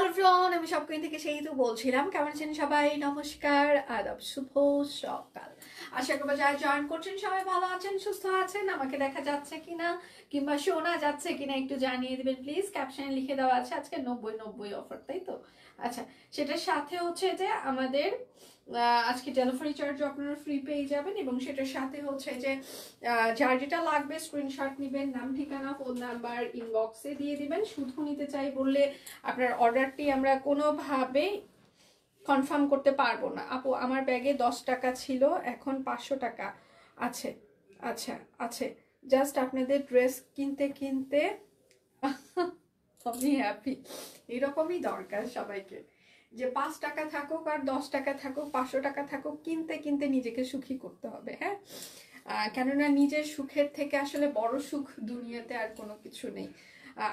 Everyone, আমি সবকিছু থেকে সেই তো বলছিলাম। কেমন আছেন সবাই? নমস্কার, আদাব, শুভ সকাল। আশা করবো যারা জয়েন করছেন সবাই ভালো আছেন, সুস্থ আছেন। আমাকে দেখা যাচ্ছে কিনা কিংবা শোনা যাচ্ছে কিনা একটু জানিয়ে দিবেন প্লিজ। ক্যাপশনে লিখে দেওয়া আছে আজকে 90-90 অফার, তাই তো? আচ্ছা, সেটার সাথে হচ্ছে যে আমাদের আজকে ডেলিভারি চার্জও আপনারা ফ্রি পেয়ে যাবেন, এবং সেটার সাথে হচ্ছে যে যার যেটা লাগবে স্ক্রিনশট নেবেন, নাম ঠিকানা ফোন নাম্বার ইনবক্সে দিয়ে দিবেন। শুধু নিতে চাই বললে আপনার অর্ডারটি আমরা কোনোভাবেই কনফার্ম করতে পারবো না। আপু, আমার ব্যাগে 10 টাকা ছিল, এখন 500 টাকা আছে। আচ্ছা, আছে। জাস্ট আপনাদের ড্রেস কিনতে কিনতে আমি হ্যাপি। এরকমই দরকার সবাইকে, যে 5 টাকা থাকুক আর 10 টাকা থাকুক, 500 টাকা থাকুক, কিনতে কিনতে নিজেকে সুখী করতে হবে। হ্যাঁ, কেননা নিজের সুখের থেকে আসলে বড় সুখ দুনিয়াতে আর কোনো কিছু নেই।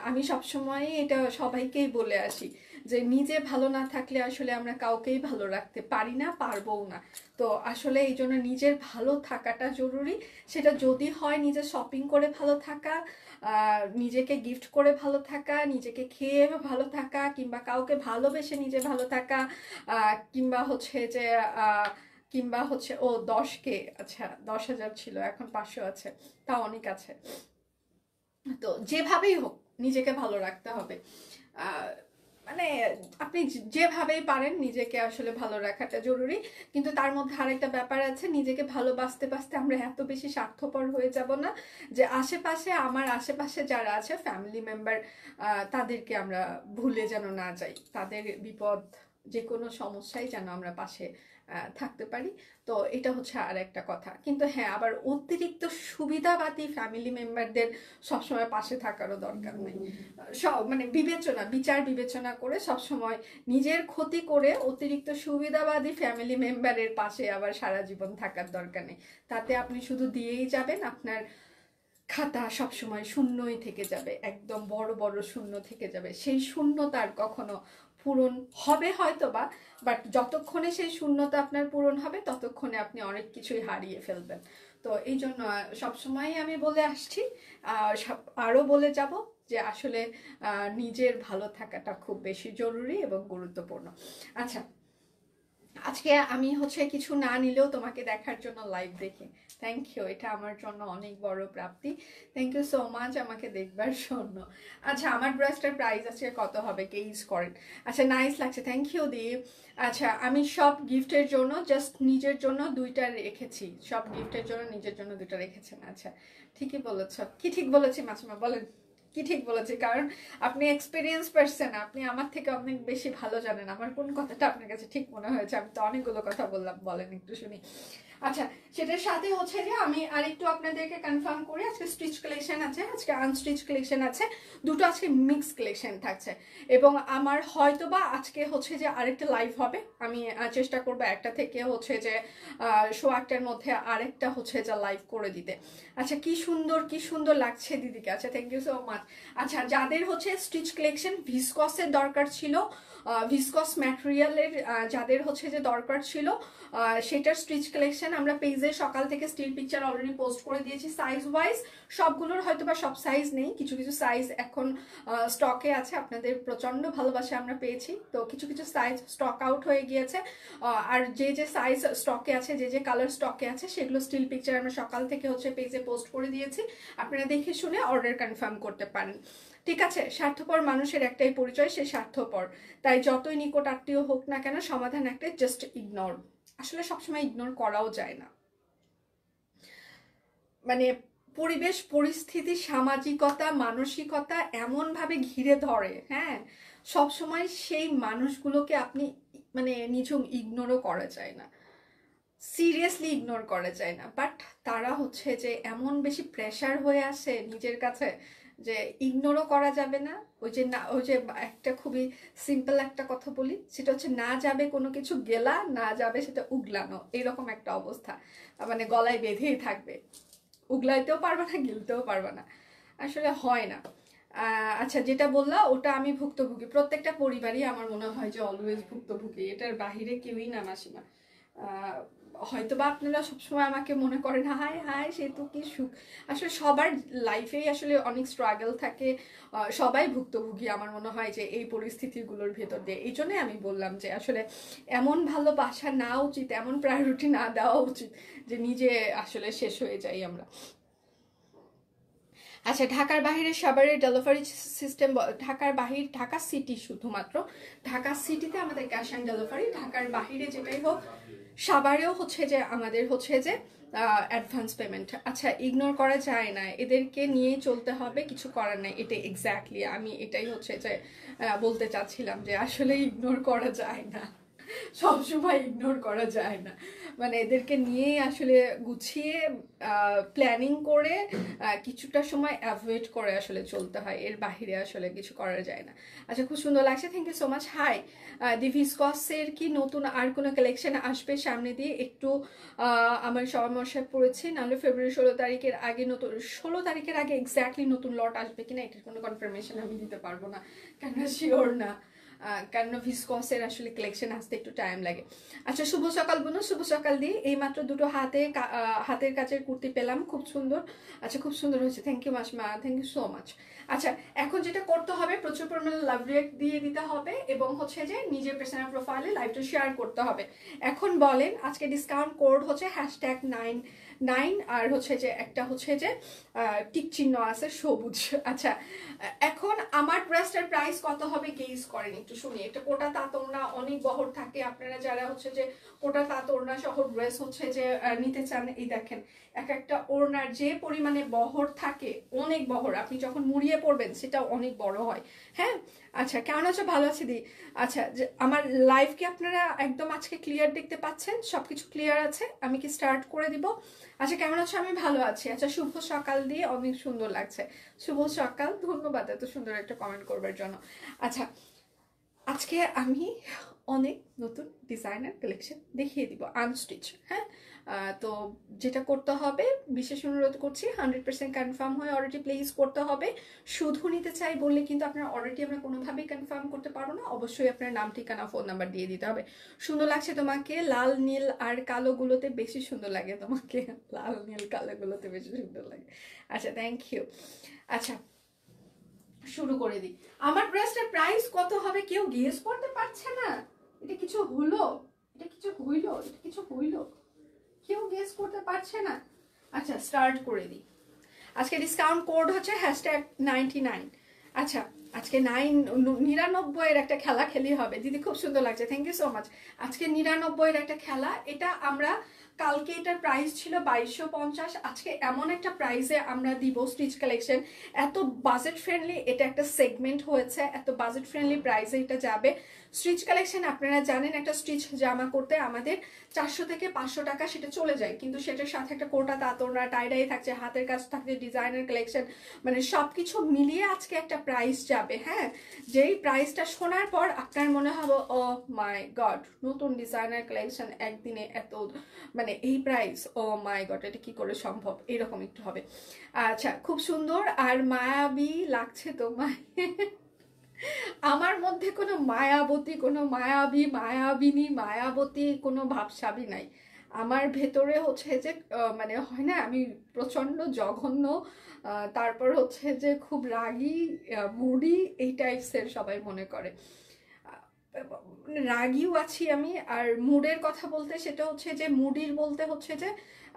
আমি সবসময় এটা সবাইকেই বলে আসি যে নিজে ভালো না থাকলে আসলে আমরা কাউকেই ভালো রাখতে পারি না, পারবও না। তো আসলে এই জন্য নিজের ভালো থাকাটা জরুরি। সেটা যদি হয় নিজে শপিং করে ভালো থাকা, নিজেকে গিফট করে ভালো থাকা, নিজেকে খেয়ে ভালো থাকা, কিংবা কাউকে ভালোবেসে নিজে ভালো থাকা, কিংবা হচ্ছে যে ও 10K, আচ্ছা 10,000 ছিল এখন 500 আছে, তা অনেক আছে। তো যেভাবেই হোক নিজেকে ভালো রাখতে হবে। মানে আপনি যেভাবেই পারেন নিজেকে আসলে ভালো রাখাটা জরুরি। কিন্তু তার মধ্যে আরেকটা ব্যাপার আছে, নিজেকে ভালোবাসতে বাসতে আমরা এত বেশি স্বার্থপর হয়ে যাব না যে আমার আশেপাশে যারা আছে ফ্যামিলি মেম্বার, তাদেরকে আমরা ভুলে যেন না যাই। তাদের বিপদ যে কোনো সমস্যায় যেন আমরা পাশে থাকতে পারি। তো এটা হচ্ছে আর একটা কথা। কিন্তু হ্যাঁ, আবার অতিরিক্ত সুবিধাবাদী ফ্যামিলি মেম্বারদের সবসময় পাশে থাকারও দরকার নেই। সব মানে বিচার বিবেচনা করে সবসময় নিজের ক্ষতি করে অতিরিক্ত সুবিধাবাদী ফ্যামিলি মেম্বারের পাশে আবার সারা জীবন থাকার দরকার নেই। তাতে আপনি শুধু দিয়েই যাবেন, আপনার খাতা সবসময় শূন্যই থেকে যাবে, একদম বড় বড় শূন্য থেকে যাবে। সেই শূন্যতার কখনো পূরণ হবে হয়তো বা, বাট যতক্ষণে সেই শূন্যতা আপনার পূরণ হবে ততক্ষণে আপনি অনেক কিছুই হারিয়ে ফেলবেন। তো এই জন্য সবসময় আমি বলে আসছি, আরও বলে যাব যে আসলে নিজের ভালো থাকাটা খুব বেশি জরুরি এবং গুরুত্বপূর্ণ। আচ্ছা, আজকে আমি হচ্ছে কিছু না নিলেও তোমাকে দেখার জন্য লাইভ দেখি। থ্যাংক ইউ, এটা আমার জন্য অনেক বড় প্রাপ্তি। থ্যাংক ইউ সো মাচ আমাকে দেখবার জন্য। আচ্ছা, আমার ড্রেসটার প্রাইস আছে কত হবে গেজ করেন? আচ্ছা, নাইস লাগছে, থ্যাংক ইউ দি। আচ্ছা, আমি সব গিফটের জন্য জাস্ট নিজের জন্য 2টা রেখেছি, সব গিফটের জন্য নিজের জন্য 2টা রেখেছেন। আচ্ছা, ঠিকই বলেছ। কি ঠিক বলেছি মাসুমা, বলেন কি ঠিক বলেছি? কারণ আপনি এক্সপিরিয়েন্স পারসন, আপনি আমার থেকে অনেক বেশি ভালো জানেন আমার কোন কথাটা আপনার কাছে ঠিক মনে হয়েছে। আমি তো অনেকগুলো কথা বললাম, বলেন একটু শুনি। আচ্ছা, সেটার সাথে হচ্ছে যে আমি আরেকটু আপনাদেরকে কনফার্ম করি, আজকে স্টিচ কালেকশন আছে, আজকে আনস্টিচ কালেকশন আছে, দুটো আজকে মিক্স কালেকশন থাকছে। এবং আমার হয়তোবা আজকে হচ্ছে যে আরেকটা লাইভ হবে, আমি চেষ্টা করবো একটা থেকে হচ্ছে যে 1:15-র মধ্যে আরেকটা হচ্ছে যে লাইভ করে দিতে। আচ্ছা, কি সুন্দর লাগছে দিদিকে। আচ্ছা, থ্যাংক ইউ সো মাচ। আচ্ছা, যাদের হচ্ছে স্টিচ কালেকশন ভিসকসের দরকার ছিল, ভিসকস ম্যাটেরিয়ালের যাদের হচ্ছে যে দরকার ছিল, সেটার স্টিচ কালেকশন আমরা পেজে সকাল থেকে স্টিল পিকচার অলরেডি পোস্ট করে দিয়েছি সাইজ ওয়াইজ। সবগুলোর হয়তো বা সব সাইজ নেই, কিছু কিছু সাইজ এখন স্টকে আছে। আপনাদের প্রচন্ড ভালোবাসা আমরা পেয়েছি, তো কিছু কিছু সাইজ স্টক আউট হয়ে গিয়েছে। আর যে যে সাইজ স্টকে আছে, যে যে কালার স্টকে আছে, সেগুলো স্টিল পিকচার আমরা সকাল থেকে হচ্ছে পেজে পোস্ট করে দিয়েছি। আপনারা দেখে শুনে অর্ডার কনফার্ম করতে পারেন। ঠিক আছে, স্বার্থপর মানুষের একটাই পরিচয়, সে স্বার্থপর। তাই যতই নিকট আত্মীয় হোক না কেন, সমাধান একটাই, জাস্ট ইগনোর। আসলে সবসময় ইগনোর করাও যায় না। মানে পরিবেশ পরিস্থিতি সামাজিকতা মানসিকতা এমন ভাবে ঘিরে ধরে, হ্যাঁ, সবসময় সেই মানুষগুলোকে আপনি মানে নিঝুম ইগনোরও করা যায় না, সিরিয়াসলি ইগনোর করা যায় না। বাট তারা হচ্ছে যে এমন বেশি প্রেশার হয়ে আসে নিজের কাছে যে ইগনোরও করা যাবে না। ওই যে একটা খুবই সিম্পল একটা কথা বলি, সেটা হচ্ছে না যাবে কোনো কিছু গেলা, না যাবে সেটা উগলানো, এরকম একটা অবস্থা। মানে গলায় বেঁধেই থাকবে, উগলাইতেও পারবে না, গিলতেও পারবে না, আসলে হয় না। আচ্ছা, যেটা বললা ওটা আমি ভুক্তভোগী, প্রত্যেকটা পরিবারই আমার মনে হয় যে অলওয়েজ ভুক্তভোগী, এটার বাহিরে কেউই না মাসিমা। হয়তো বা আপনারা সবসময় আমাকে মনে করেন হাই হাই সে তো কি সুখ, আসলে সবার লাইফেই আসলে অনেক স্ট্রাগল থাকে, সবাই ভুক্তভোগী আমার মনে হয় যে এই পরিস্থিতিগুলোর ভেতর দিয়ে। এই জন্যই আমি বললাম যে আসলে এমন ভালোবাসা না উচিত, এমন প্রায়োরিটি না দেওয়া উচিত যে নিজে আসলে শেষ হয়ে যাই আমরা। আচ্ছা, ঢাকার বাইরে সাভারের ডেলিভারি সিস্টেম, ঢাকার বাহির, ঢাকা সিটি শুধুমাত্র, ঢাকা সিটিতে আমাদের ক্যাশ অন ডেলিভারি, ঢাকার বাহিরে যেটাই হোক সাভারেও হচ্ছে যে আমাদের হচ্ছে যে অ্যাডভান্স পেমেন্ট। আচ্ছা, ইগনোর করা যায় না, এদেরকে নিয়েই চলতে হবে, কিছু করার নাই। এটা এক্স্যাক্টলি আমি এটাই হচ্ছে যে বলতে চাচ্ছিলাম যে আসলে ইগনোর করা যায় না, সবসময় ইগনোর করা যায় না, মানে এদেরকে নিয়েই আসলে গুছিয়ে প্ল্যানিং করে কিছুটা সময় অ্যাভয়েড করে আসলে চলতে হয়, এর বাহিরে আসলে কিছু করা যায় না। আচ্ছা, খুব সুন্দর লাগছে, thank you so much. Hi, ডিভিসকসের কি নতুন আর কোনো কালেকশন আসবে সামনে দিয়ে? একটু আমার সমস্যায় পড়েছি, নাহলে ফেব্রুয়ারি 16 তারিখের আগে নতুন, 16 তারিখের আগে এক্স্যাক্টলি নতুন লট আসবে কিনা এটার কোনো কনফার্মেশন আমি দিতে পারবো না, কেননা শিওর না, কারণ ভিসকসের আসলে কালেকশন আসতে একটু টাইম লাগে। আচ্ছা, শুভ সকাল বোনো, শুভ সকাল দিয়ে এইমাত্র দুটো হাতের কাছের কুর্তি পেলাম, খুব সুন্দর। আচ্ছা, খুব সুন্দর হয়েছে, থ্যাংক ইউ মাসমা, থ্যাংক ইউ সো মাচ। আচ্ছা, এখন যেটা করতে হবে, প্রচুর পরিমাণে লাভ রিয়েক্ট দিয়ে দিতে হবে এবং হচ্ছে যে নিজের পার্সোনাল প্রোফাইলে লাইভটা শেয়ার করতে হবে। এখন বলেন, আজকে ডিসকাউন্ট কোড হচ্ছে #9 আর হচ্ছে যে একটা হচ্ছে যে টিক চিহ্ন আছে সবুজ। আচ্ছা, এখন আমার ড্রেসটার প্রাইস কত হবে গেজ করেন একটু শুনি। একটা কোটা তাঁতওড়না অনেক বহর থাকে, আপনারা যারা হচ্ছে যে কোটা তাঁতওড়না সহ ড্রেস হচ্ছে যে নিতে চান, এই দেখেন এক একটা ওড়নার যে পরিমাণে বহর থাকে, অনেক বহর, আপনি যখন মুড়িয়ে পড়বেন সেটা অনেক বড় হয়। হ্যাঁ, আচ্ছা, কেমন আছো? ভালো আছি দি। আচ্ছা, যে আমার লাইভ কি আপনারা একদম আজকে ক্লিয়ার দেখতে পাচ্ছেন? সবকিছু ক্লিয়ার আছে? আমি কি স্টার্ট করে দিব? আচ্ছা, কেমন আছো? আমি ভালো আছি। আচ্ছা, শুভ সকাল দিয়ে অনেক সুন্দর লাগছে, শুভ সকাল, ধন্যবাদ এত সুন্দর একটা কমেন্ট করবার জন্য। আচ্ছা, আজকে আমি অনেক নতুন ডিজাইনার কালেকশন দেখিয়ে দিব আনস্টিচ। হ্যাঁ, তো যেটা করতে হবে, বিশেষ অনুরোধ করছি 100% কনফার্ম হয়ে অর্ডারটি প্লেস করতে হবে। শুধু নিতে চাই বললে কিন্তু আপনার অর্ডারটি আমরা কোনোভাবেই কনফার্ম করতে পারবো না, অবশ্যই আপনার নাম, ঠিকানা, ফোন নাম্বার দিয়ে দিতে হবে। সুন্দর লাগছে তোমাকে, লাল নীল আর কালোগুলোতে বেশি সুন্দর লাগে তোমাকে, লাল নীল কালোগুলোতে বেশি সুন্দর লাগে। আচ্ছা, থ্যাংক ইউ। আচ্ছা, শুরু করে দিই। আমার ড্রেসটার প্রাইস কত হবে কেউ গেস করতে পারছে না? এটা কিছু হলো, এটা কিছু হইলো, এটা কিছু হইলো, কেউ গেস করতে পারছে না? আচ্ছা, স্টার্ট করে দিই। আজকে ডিসকাউন্ট কোড হচ্ছে #99। আচ্ছা, আজকে 99 একটা খেলা খেলি হবে। দিদি খুব সুন্দর লাগছে, থ্যাংক ইউ সো মাচ। আজকে 99 একটা খেলা, এটা আমরা কালকে এটার প্রাইস ছিল 2250, আজকে এমন একটা প্রাইসে আমরা দিব স্টিচ কালেকশন, এত বাজেট ফ্রেন্ডলি, এটা একটা সেগমেন্ট হয়েছে, এত বাজেট ফ্রেন্ডলি প্রাইসে এটা যাবে। স্টিচ কালেকশন আপনারা জানেন, একটা স্টিচ জামা করতে আমাদের 400 থেকে 500 টাকা সেটা চলে যায়, কিন্তু সেটার সাথে একটা কোটা তাঁতওড়না, টাইডাই থাকছে, হাতের কাজ থাকছে, ডিজাইনার কালেকশন, মানে সবকিছু মিলিয়ে আজকে একটা প্রাইস যাবে। হ্যাঁ, যেই প্রাইসটা শোনার পর আপনার মনে হবে ও মাই গড, নতুন ডিজাইনার কালেকশন একদিনে এত, মানে এই প্রাইস, ও মাই গড, এটা কি করে সম্ভব, এরকম একটু হবে। আচ্ছা, খুব সুন্দর আর মায়াবী লাগছে তোমায়। আমার মধ্যে কোনো মায়াবতী, কোনো মায়াবী, মায়াবিনী, মায়াবতী কোনো ভাবসাবী নাই। আমার ভেতরে হচ্ছে যে মানে হয় না, আমি প্রচন্ড জঘন্য, তারপর হচ্ছে যে খুব রাগী, মুডি, এই টাইপসের সবাই মনে করে। রাগিও আছি আমি, আর মুডের কথা বলতে সেটা হচ্ছে যে মুডির বলতে হচ্ছে যে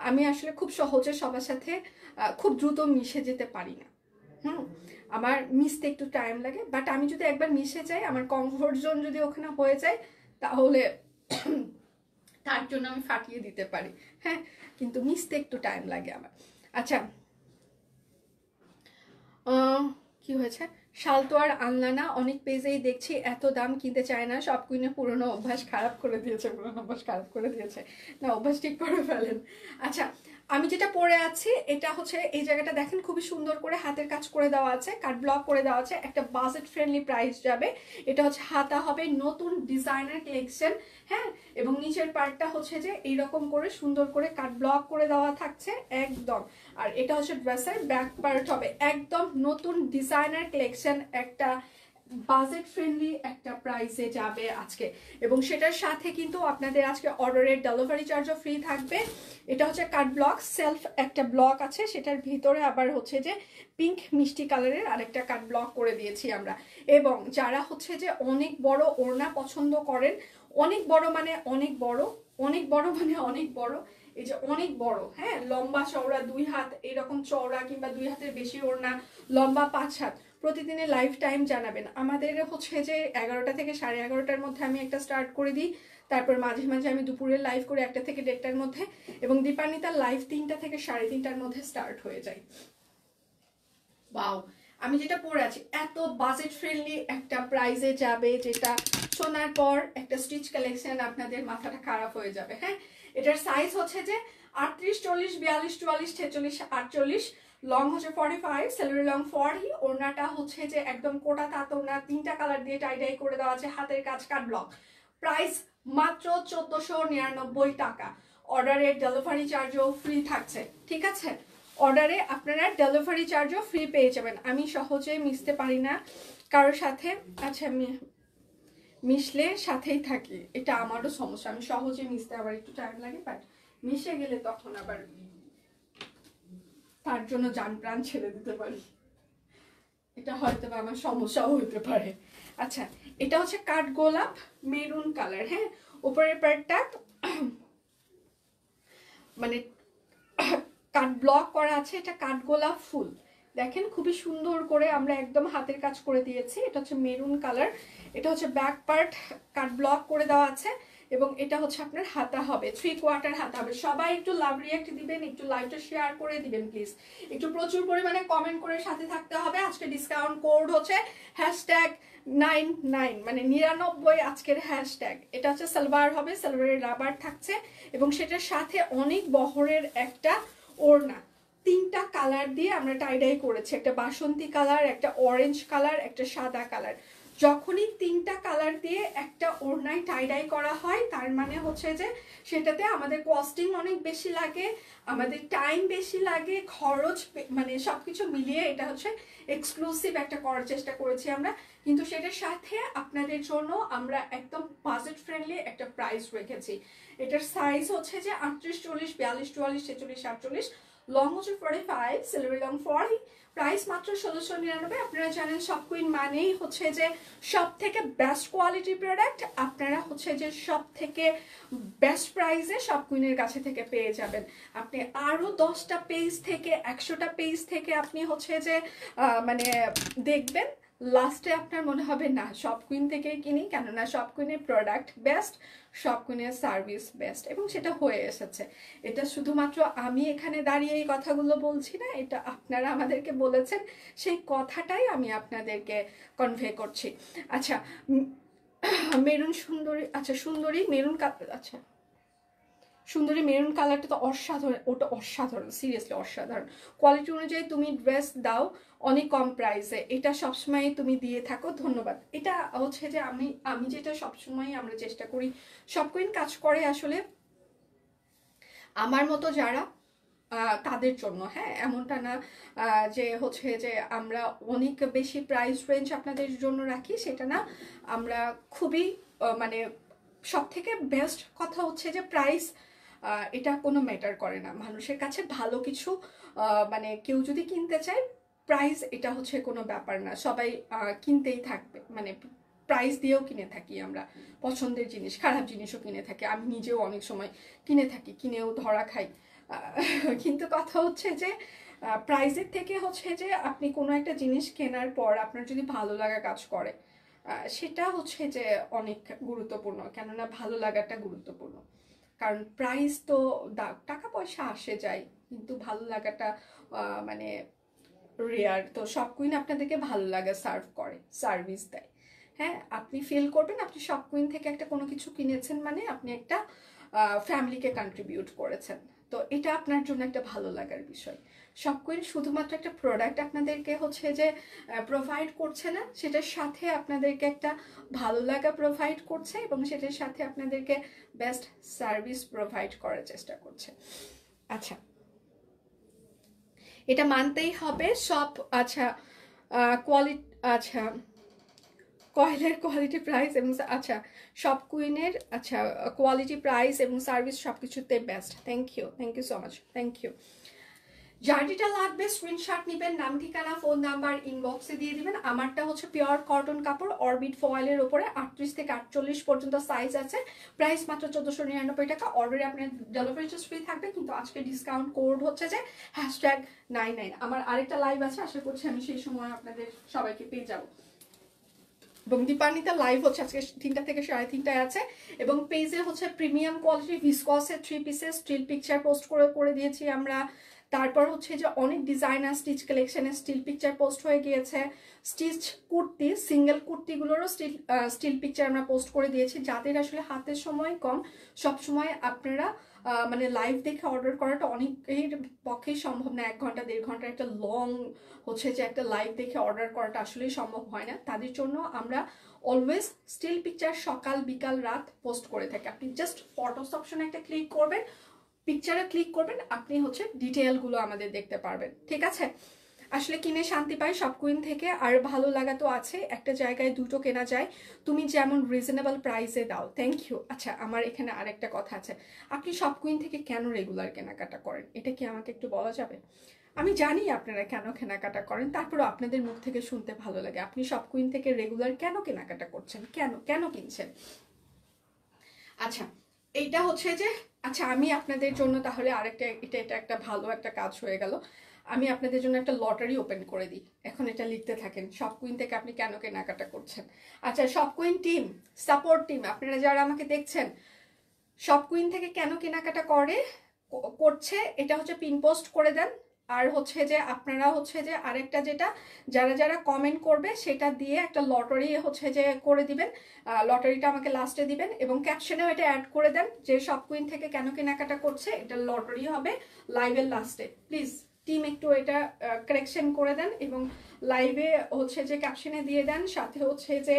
আমি আসলে খুব সহজে সবার সাথে খুব দ্রুত মিশে যেতে পারি না। আমার মিশতে একটু টাইম লাগে, বাট আমি যদি একবার মিশে যাই, আমার কমফোর্ট জোন যদি ওখানে হয়ে যায়, তাহলে তার জন্য আমি ফাটিয়ে দিতে পারি। হ্যাঁ, কিন্তু মিশতে একটু টাইম লাগে আমার। আচ্ছা, কি হয়েছে? শালতোয়ার আনলা না, অনেক পেজেই দেখছি, এত দাম কিনতে চায় না, সব কুইনে পুরনো অভ্যাস খারাপ করে দিয়েছে, পুরনো অভ্যাস খারাপ করে দিয়েছে, না অভ্যাস ঠিক করে ফেলেন। আচ্ছা, আমি যেটা পরে আছি এটা হচ্ছে, এই জায়গাটা দেখেন খুবই সুন্দর করে হাতের কাজ করে দেওয়া আছে, কাট ব্লক করে দেওয়া আছে, একটা বাজেট ফ্রেন্ডলি প্রাইস যাবে। এটা হচ্ছে হাতা হবে নতুন ডিজাইনার কালেকশন। হ্যাঁ, এবং নিচের পার্টটা হচ্ছে যে এইরকম করে সুন্দর করে কাট ব্লক করে দেওয়া থাকছে একদম। আর এটা হচ্ছে ড্রেসের ব্যাক পার্ট হবে একদম নতুন ডিজাইনার কালেকশন, একটা বাজেট ফ্রেন্ডলি একটা প্রাইসে যাবে আজকে, এবং সেটার সাথে কিন্তু আপনাদের আজকে অর্ডারের ডেলিভারি চার্জও ফ্রি থাকবে। এটা হচ্ছে কাট ব্লক, সেলফ একটা ব্লক আছে, সেটার ভিতরে আবার হচ্ছে যে পিঙ্ক মিষ্টি কালারের আরেকটা কাট ব্লক করে দিয়েছি আমরা। এবং যারা হচ্ছে যে অনেক বড় ওড়না পছন্দ করেন, অনেক বড় মানে অনেক বড়, অনেক বড় মানে অনেক বড়, এই যে অনেক বড়, হ্যাঁ, লম্বা চওড়া 2 হাত এরকম চওড়া, কিংবা 2 হাতের বেশি ওড়না, লম্বা 5 হাত, প্রতিদিনের লাইফ টাইম জানাবেন। আমাদের হচ্ছে যে 11টা থেকে 11:30টার মধ্যে আমি একটা স্টার্ট করে দিই, তারপর মাঝে মাঝে আমি দুপুরে লাইভ করে 1টা থেকে 1:30টার মধ্যে, এবং দীপান্বিতার লাইভ 3টা থেকে 3:30টার মধ্যে স্টার্ট হয়ে যায়। বাও, আমি যেটা পরে আছি এত বাজেট ফ্রেন্ডলি একটা প্রাইসে যাবে, যেটা শোনার পর একটা স্টিচ কালেকশন আপনাদের মাথাটা খারাপ হয়ে যাবে। হ্যাঁ, এটার সাইজ হচ্ছে যে 38, 40, 42, 44, 46, 48, লং হচ্ছে 45, সেলুরি লং 40, ওড়নাটা হচ্ছে যে একদম কোটা তাঁত ওড়না, 3টা কালার দিয়ে টাই ডাই করে দেওয়া আছে, হাতের কাজ কাট ব্লক। প্রাইস মাত্র 1499 টাকা। অর্ডারের ডেলিভারি চার্জও ফ্রি থাকছে, ঠিক আছে? অর্ডারে আপনারা ডেলিভারি চার্জও ফ্রি পেয়ে যাবেন। আমি সহজে মিশতে পারি না কারোর সাথে, আচ্ছা আমি মিশলে সাথেই থাকি, এটা আমারও সমস্যা, আমি সহজে মিশতে আবার একটু টাইম লাগে, বাট মিশে গেলে তখন আবার তার জন্য জান প্রাণ ছেড়ে দিতে পারি, এটা হয়তো বা আমার সমস্যাও হতে পারে। আচ্ছা, এটা হচ্ছে কাঠ গোলাপ মেরুন কালার, হ্যাঁ, উপরের পার্টটা মানে কাট ব্লক করা আছে, এটা কাঠগোলাপ ফুল, দেখেন খুবই সুন্দর করে আমরা একদম হাতের কাজ করে দিয়েছি। এটা হচ্ছে মেরুন কালার, এটা হচ্ছে ব্যাক পার্ট কাট ব্লক করে দেওয়া আছে, এবং এটা হচ্ছে আপনার হাতা হবে, 3/4 হাতা হবে। সবাই একটু লাভ রিয়াক্ট দিবেন, একটু লাইভটা শেয়ার করে দিবেন প্লিজ, একটু প্রচুর পরিমাণে কমেন্ট করে সাথে থাকতে হবে। আজকে ডিসকাউন্ট কোড হচ্ছে #99, মানে 99 আজকের হ্যাশট্যাগ। এটা হচ্ছে সালোয়ার হবে, সালোয়ারের রাবার থাকছে, এবং সেটার সাথে অনেক বহরের একটা ওড়না, 3টা কালার দিয়ে আমরা টাইডাই করেছি, একটা বাসন্তী কালার, একটা অরেঞ্জ কালার, একটা সাদা কালার। যখনই 3টা কালার দিয়ে একটা ওড়নায় টাইডাই করা হয়, তার মানে হচ্ছে যে সেটাতে আমাদের কস্টিং অনেক বেশি লাগে, আমাদের টাইম বেশি লাগে, খরচ মানে সবকিছু মিলিয়ে এটা হচ্ছে এক্সক্লুসিভ একটা করার চেষ্টা করেছি আমরা। কিন্তু সেটার সাথে আপনাদের জন্য আমরা একদম বাজেট ফ্রেন্ডলি একটা প্রাইস রেখেছি। এটার সাইজ হচ্ছে যে 38, 40, 42, 44, 46, 48, লং হচ্ছে 45, সিলভার লং 40, প্রাইস মাত্র 1699। আপনারা জানেন শপ কুইন মানেই হচ্ছে যে সব থেকে বেস্ট কোয়ালিটি প্রোডাক্ট, আপনারা হচ্ছে যে সব থেকে বেস্ট প্রাইসে শপ কুইনের কাছে থেকে পেয়ে যাবেন। আপনি আরও 10টা পেজ থেকে 100টা পেজ থেকে আপনি হচ্ছে যে মানে দেখবেন, লাস্টে আপনার মনে হবে না শপ কুইন থেকেই কিনি, কেননা শপ কুইনের প্রোডাক্ট বেস্ট, শপ কুইনের সার্ভিস বেস্ট, এবং সেটা হয়ে এসেছে। এটা শুধুমাত্র আমি এখানে দাঁড়িয়ে এই কথাগুলো বলছি না, এটা আপনারা আমাদেরকে বলেছেন, সেই কথাটাই আমি আপনাদেরকে কনভে করছি। আচ্ছা, মেরুন সুন্দরী, আচ্ছা সুন্দরী মেরুন কালার, আচ্ছা সুন্দরী মেরুন কালারটা তো অসাধারণ, ওটা অসাধারণ, সিরিয়াসলি অসাধারণ। কোয়ালিটি অনুযায়ী তুমি ড্রেস দাও অনেক কম প্রাইসে, এটা সবসময় তুমি দিয়ে থাকো, ধন্যবাদ। এটা হচ্ছে যে আমি যেটা সবসময় আমরা চেষ্টা করি, সব কুইন কাজ করে আসলে আমার মতো যারা তাদের জন্য, হ্যাঁ, এমনটা না যে হচ্ছে যে আমরা অনেক বেশি প্রাইস রেঞ্জ আপনাদের জন্য রাখি, সেটা না। আমরা খুবই মানে সব থেকে বেস্ট কথা হচ্ছে যে প্রাইস, এটা কোনো ম্যাটার করে না মানুষের কাছে। ভালো কিছু মানে কেউ যদি কিনতে চায়, প্রাইস এটা হচ্ছে কোনো ব্যাপার না, সবাই কিনতেই থাকবে, মানে প্রাইস দিয়েও কিনে থাকি আমরা, পছন্দের জিনিস খারাপ জিনিসও কিনে থাকি, আমি নিজেও অনেক সময় কিনে থাকি, কিনেও ধরা খাই। কিন্তু কথা হচ্ছে যে প্রাইসের থেকে হচ্ছে যে আপনি কোনো একটা জিনিস কেনার পর আপনার যদি ভালো লাগা কাজ করে, সেটা হচ্ছে যে অনেক গুরুত্বপূর্ণ, কেননা ভালো লাগাটা গুরুত্বপূর্ণ। কারণ প্রাইস তো টাকা পয়সা আসে যায়, কিন্তু ভালো লাগাটা মানে রেয়ার। তো সব কুইন আপনাদেরকে ভালো লাগা সার্ভ করে, সার্ভিস দেয়। হ্যাঁ, আপনি ফিল করবেন আপনি সব কুইন থেকে একটা কোনো কিছু কিনেছেন, মানে আপনি একটা ফ্যামিলিকে কন্ট্রিবিউট করেছেন, তো এটা আপনার জন্য একটা ভালো লাগার বিষয়। সব কুইন শুধুমাত্র একটা প্রোডাক্ট আপনাদেরকে হচ্ছে যে প্রোভাইড করছে না, সেটার সাথে আপনাদেরকে একটা ভালো লাগা প্রোভাইড করছে, এবং সেটার সাথে আপনাদেরকে বেস্ট সার্ভিস প্রোভাইড করার চেষ্টা করছে। আচ্ছা, এটা মানতেই হবে সব। আচ্ছা কোয়ালিটি, আচ্ছা কয়েলের কোয়ালিটি প্রাইস এবং আচ্ছা শপ কুইনের আচ্ছা কোয়ালিটি প্রাইস এবং সার্ভিস সব কিছুতে best. Thank you so much, thank you. যার যেটা লাগবে স্ক্রিনশট নেবেন, নাম ঠিকানা ফোন নাম্বার ইনবক্সে দিয়ে দিবেন। আমারটা হচ্ছে পিওর কটন কাপড় অরবিট ফয়েলের উপরে 38 থেকে 48 পর্যন্ত সাইজ আছে, প্রাইস মাত্র 1499 টাকা। অর্ডারে আপনার ডেলিভারি চার্জ ফ্রি থাকবে, কিন্তু আজকে ডিসকাউন্ট কোড হচ্ছে যে #99। আমার আরেকটা লাইভ আছে, আশা করছি আমি সেই সময় আপনাদের সবাইকে পেয়ে যাবো। এবং দীপান্বিতা লাইভ হচ্ছে আজকে 3টা থেকে 3:30টায় আছে। এবং পেজে হচ্ছে প্রিমিয়াম কোয়ালিটি ভিসকসের 3 পিসের স্টিল পিকচার পোস্ট করে দিয়েছি আমরা। তারপর হচ্ছে যে অনেক ডিজাইনার স্টিচ কালেকশনের স্টিল পিকচার পোস্ট হয়ে গিয়েছে। স্টিচ কুর্তি, সিঙ্গেল কুর্তিগুলোরও স্টিল পিকচার আমরা পোস্ট করে দিয়েছি। যাদের আসলে হাতের সময় কম, সব সময় আপনারা মানে লাইভ দেখে অর্ডার করাটা অনেকের পক্ষেই সম্ভব না। 1 ঘন্টা 1.5 ঘন্টা একটা লং হচ্ছে যে একটা লাইভ দেখে অর্ডার করাটা আসলেই সম্ভব হয় না। তাদের জন্য আমরা অলওয়েজ স্টিল পিকচার সকাল বিকাল রাত পোস্ট করে থাকি। আপনি জাস্ট ফটোস অপশনে একটা ক্লিক করবেন, পিকচারে ক্লিক করবেন, আপনি হচ্ছে ডিটেইলগুলো আমাদের দেখতে পারবেন। ঠিক আছে, আসলে কিনে শান্তি পাই শপ কুইন থেকে। আর ভালো লাগা তো আছে, একটা জায়গায় দুটো কেনা যায়, তুমি যেমন রিজনেবল প্রাইসে দাও। Thank you. আচ্ছা আমার এখানে আরেকটা কথা আছে, আপনি শপ কুইন থেকে কেন রেগুলার কেনাকাটা করেন, এটা কি আমাকে একটু বলা যাবে? আমি জানি আপনারা কেন কেনাকাটা করেন, তারপরেও আপনাদের মুখ থেকে শুনতে ভালো লাগে। আপনি শপ কুইন থেকে রেগুলার কেন কেনাকাটা করছেন, কেন কিনছেন? আচ্ছা এইটা হচ্ছে যে আচ্ছা আমি আপনাদের জন্য তাহলে আরেকটা, এটা একটা ভালো একটা কাজ হয়ে গেল। আমি আপনাদের জন্য একটা লটারি ওপেন করে দিই, এখন এটা লিখতে থাকেন, শপ কুইন থেকে আপনি কেন কেনাকাটা করছেন। আচ্ছা shop queen team, support team, আপনারা যারা আমাকে দেখছেন, শপ কুইন থেকে কেন কেনাকাটা করছে এটা হচ্ছে পিন পোস্ট করে দেন। আর হচ্ছে যে আপনারা হচ্ছে যে আরেকটা যেটা, যারা কমেন্ট করবে সেটা দিয়ে একটা লটারি হচ্ছে যে করে দিবেন, লটারিটা আমাকে লাস্টে দিবেন। এবং ক্যাপশনেও এটা অ্যাড করে দেন যে শপ কুইন থেকে কেন কেনাকাটা করছে, এটা লটারি হবে লাইভের লাস্টে। প্লিজ টিম একটু এটা কারেকশন করে দেন এবং লাইভে হচ্ছে যে ক্যাপশনে দিয়ে দেন, সাথে হচ্ছে যে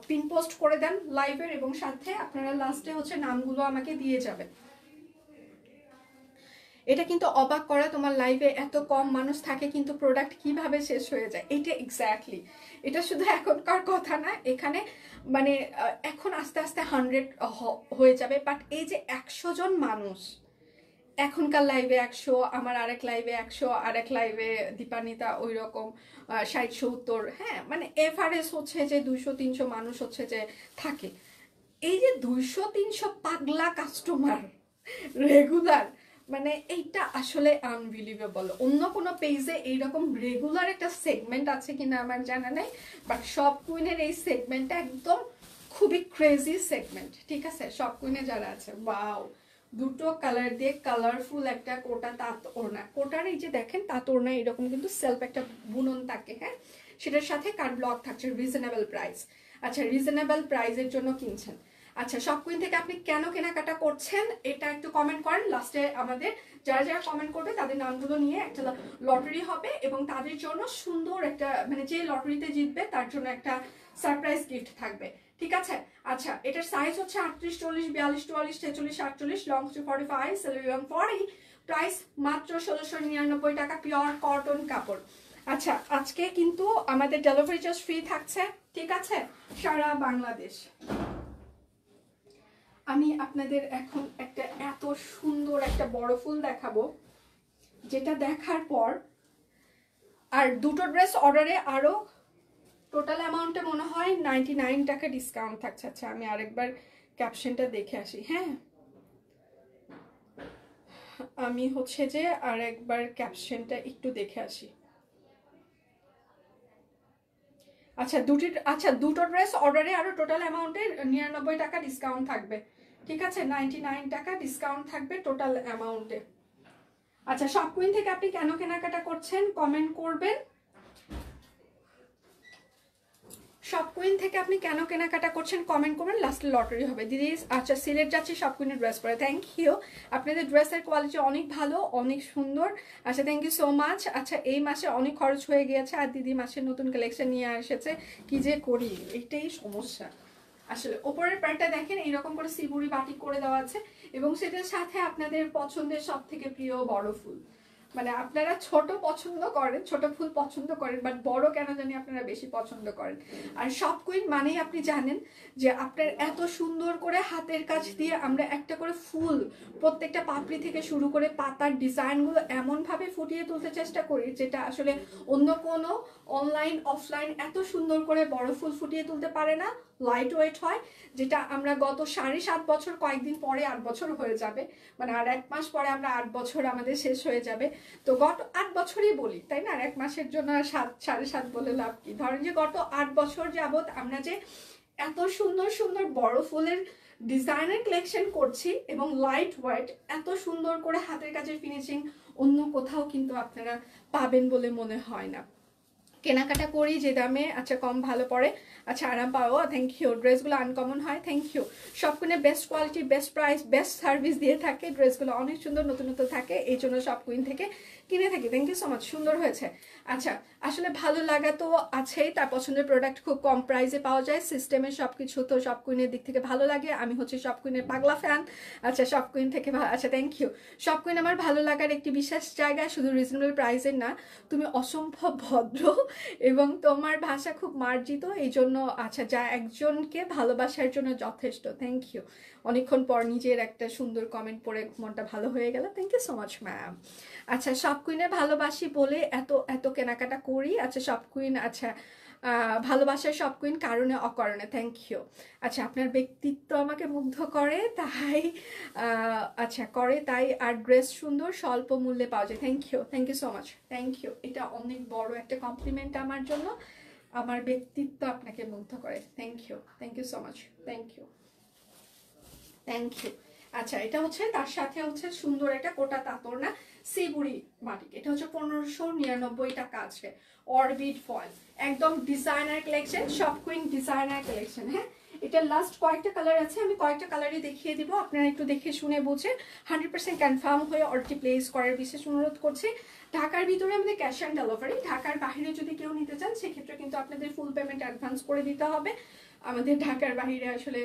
পিন পোস্ট করে দেন লাইভের, এবং সাথে আপনারা লাস্টে হচ্ছে নামগুলো আমাকে দিয়ে যাবেন। এটা কিন্তু অবাক করা, তোমার লাইভে এত কম মানুষ থাকে কিন্তু প্রোডাক্ট কিভাবে শেষ হয়ে যায়। এটা এক্স্যাক্টলি, এটা শুধু এখনকার কথা না, এখানে মানে এখন আস্তে আস্তে 100 হয়ে যাবে। বাট এই যে 100 জন মানুষ, এখনকার লাইভে 100, আমার আরেক লাইভে 100, আরেক লাইভে দীপান্বিতা ওই রকম 60-70, হ্যাঁ মানে এভারেজ হচ্ছে যে 200-300 মানুষ হচ্ছে যে থাকে। এই যে 200-300 পাগলা কাস্টমার রেগুলার, মানে এইটা আসলে আনবিলিভেবল। অন্য কোনো পেজে এইরকম রেগুলার একটা সেগমেন্ট আছে কিনা আমার জানা নেই, বাট শপ কুইনের এই সেগমেন্টটা একদম খুবই ক্রেজি সেগমেন্ট। ঠিক আছে, শপ কুইনে যারা আছে, ওয়াও, দুটো কালার দিয়ে কালারফুল একটা কোটা তাঁত ওড়না। কোটার এই যে দেখেন তাঁত ওড়না এরকম কিন্তু সেলফ একটা বুনন থাকে, হ্যাঁ, সেটার সাথে কাট ব্লক থাকছে, রিজনেবল প্রাইস। আচ্ছা রিজনেবল প্রাইসের জন্য কিনছেন। আচ্ছা শপ কুইন থেকে আপনি কেন কেনাকাটা করছেন এটা একটু কমেন্ট করেন। লাস্টে আমাদের যারা কমেন্ট করবে তাদের নামগুলো নিয়ে একটা লটারি হবে, এবং তাদের জন্য সুন্দর একটা মানে যে লটারিতে জিতবে তার জন্য একটা সারপ্রাইজ গিফট থাকবে। ঠিক আছে, আচ্ছা এটার সাইজ হচ্ছে 38, 40, 42, 44, 46, 48, লং 45, সেলারি 140, প্রাইস মাত্র 1699 টাকা, পিওর কটন কাপড়। আচ্ছা আজকে কিন্তু আমাদের ডেলিভারি চার্জ ফ্রি থাকছে, ঠিক আছে, সারা বাংলাদেশ। আমি আপনাদের এখন একটা এত সুন্দর একটা বড় ফুল দেখাবো, যেটা দেখার পর আর দুটো ড্রেস অর্ডারে আরো টোটাল অ্যামাউন্টে মনে হয় 99 টাকা ডিসকাউন্ট থাকছে। আচ্ছা আমি আরেকবার ক্যাপশনটা দেখে আসি, হ্যাঁ আমি হচ্ছে যে আরেকবার ক্যাপশনটা একটু দেখে আসি। আচ্ছা দুটো ড্রেস অর্ডারে আরো টোটাল অ্যামাউন্টে 99 টাকা ডিসকাউন্ট থাকবে। ঠিক আছে, 99 টাকা ডিসকাউন্ট থাকবে টোটাল অ্যামাউন্টে। আচ্ছা শপ কুইন থেকে আপনি কেন কেনাকাটা করছেন কমেন্ট করবেন। শপ কুইন থেকে আপনি কেন কেনাকাটা করছেন কমেন্ট করবেন, লাস্টে লটারি হবে। দিদি আচ্ছা সিলেট যাচ্ছি শপ কুইনের ড্রেস পরে, থ্যাংক ইউ। আপনাদের ড্রেসের কোয়ালিটি অনেক ভালো, অনেক সুন্দর। আচ্ছা থ্যাংক ইউ সো মাচ। আচ্ছা এই মাসে অনেক খরচ হয়ে গিয়েছে, আর দিদি মাসে নতুন কালেকশন নিয়ে এসেছে, কি যে করি, এইটাই সমস্যা আসলে। ওপরের প্যান্টটা দেখেন এইরকম করে সিবুরি বাটিক করে দেওয়া আছে, এবং সেটার সাথে আপনাদের পছন্দের সব থেকে প্রিয় বড় ফুল। মানে আপনারা ছোট পছন্দ করেন, ছোট ফুল পছন্দ করেন, বাট বড় কেন জানি আপনারা বেশি পছন্দ করেন। আর শপ কুইন মানেই আপনি জানেন যে আপনার এত সুন্দর করে হাতের কাজ দিয়ে আমরা একটা করে ফুল প্রত্যেকটা পাপড়ি থেকে শুরু করে পাতার ডিজাইনগুলো এমনভাবে ফুটিয়ে তুলতে চেষ্টা করি যেটা আসলে অন্য কোনো অনলাইন অফলাইন এত সুন্দর করে বড় ফুল ফুটিয়ে তুলতে পারে না। লাইট ওয়েট হয়, যেটা আমরা গত 7.5 বছর, কয়েকদিন পরে 8 বছর হয়ে যাবে, মানে আর 1 মাস পরে আমরা 8 বছর আমাদের শেষ হয়ে যাবে। তো গত 8 বছরই বলি, তাই না? আর 1 মাসের জন্য 7.5 বলে লাভ কি? ধরেন যে গত 8 বছর যাবত আমরা যে এত সুন্দর সুন্দর বড় ফুলের ডিজাইনার কালেকশন করছি এবং লাইট ওয়েট এত সুন্দর করে হাতের কাজের ফিনিশিং অন্য কোথাও কিন্তু আপনারা পাবেন বলে মনে হয় না। কেনাকাটা করি যে দামে আচ্ছা কম ভালো পড়ে, আচ্ছা আরাম পাও, থ্যাংক ইউ। ড্রেসগুলো আনকমন হয়, থ্যাংক ইউ। সব কুইনে best quality, best price, best service দিয়ে থাকে। ড্রেসগুলো অনেক সুন্দর, নতুন নতুন থাকে, এই জন্য সব কুইন থেকে কিনে থাকি। থ্যাংক ইউ সো মাচ, সুন্দর হয়েছে। আচ্ছা আসলে ভালো লাগা তো আছেই, তার পছন্দের প্রোডাক্ট খুব কম প্রাইসে পাওয়া যায়, সিস্টেমের সব কিছু তো সব কুইনের দিক থেকে ভালো লাগে। আমি হচ্ছে সব কুইনের পাগলা ফ্যান। আচ্ছা সব কুইন থেকে আচ্ছা থ্যাংক ইউ। সব কুইন আমার ভালো লাগার একটি বিশেষ জায়গা, শুধু রিজনেবল প্রাইসের না, তুমি অসম্ভব ভদ্র এবং তোমার ভাষা খুব মার্জিত, এই জন্য আচ্ছা যা একজনকে ভালোবাসার জন্য যথেষ্ট। Thank you. অনেকক্ষণ পর নিজের একটা সুন্দর কমেন্ট পড়ে মনটা ভালো হয়ে গেল, thank you so much ma'am. আচ্ছা সব কুইনে ভালোবাসি বলে এত এত কেনাকাটা করি। আচ্ছা সব কুইন, আচ্ছা ভালোবাসার সব কুইন কারণে অকারণে, থ্যাংক ইউ। আচ্ছা আপনার ব্যক্তিত্ব আমাকে মুগ্ধ করে তাই, আচ্ছা করে তাই, আর ড্রেস সুন্দর, স্বল্প মূল্যে পাওয়া যায়, thank you so much, thank you. এটা অনেক বড় একটা কমপ্লিমেন্ট আমার জন্য, আমার ব্যক্তিত্ব আপনাকে মুগ্ধ করে, thank you so much, thank you. আচ্ছা এটা হচ্ছে তার সাথে হচ্ছে সুন্দর একটা কোটা তাঁতর না সিবুরি বাটিক, এটা হচ্ছে 1599 টাকা আছে। অরবিট ফয়েল, একদম ডিজাইনার কালেকশন, সব কুইন ডিজাইনার কালেকশন। হ্যাঁ এটা লাস্ট কয়েকটা কালার আছে, আমি কয়েকটা কালারই দেখিয়ে দিব, আপনারা একটু দেখে শুনে বুঝে 100% কনফার্ম হয়ে অর্ডারটি প্লেস করার বিশেষ অনুরোধ করছি। ঢাকার ভিতরে আমাদের ক্যাশ অন ডেলিভারি, ঢাকার বাইরে যদি কেউ নিতে চান সেক্ষেত্রে কিন্তু আপনাদের ফুল পেমেন্ট অ্যাডভান্স করে দিতে হবে। আমাদের ঢাকার বাইরে আসলে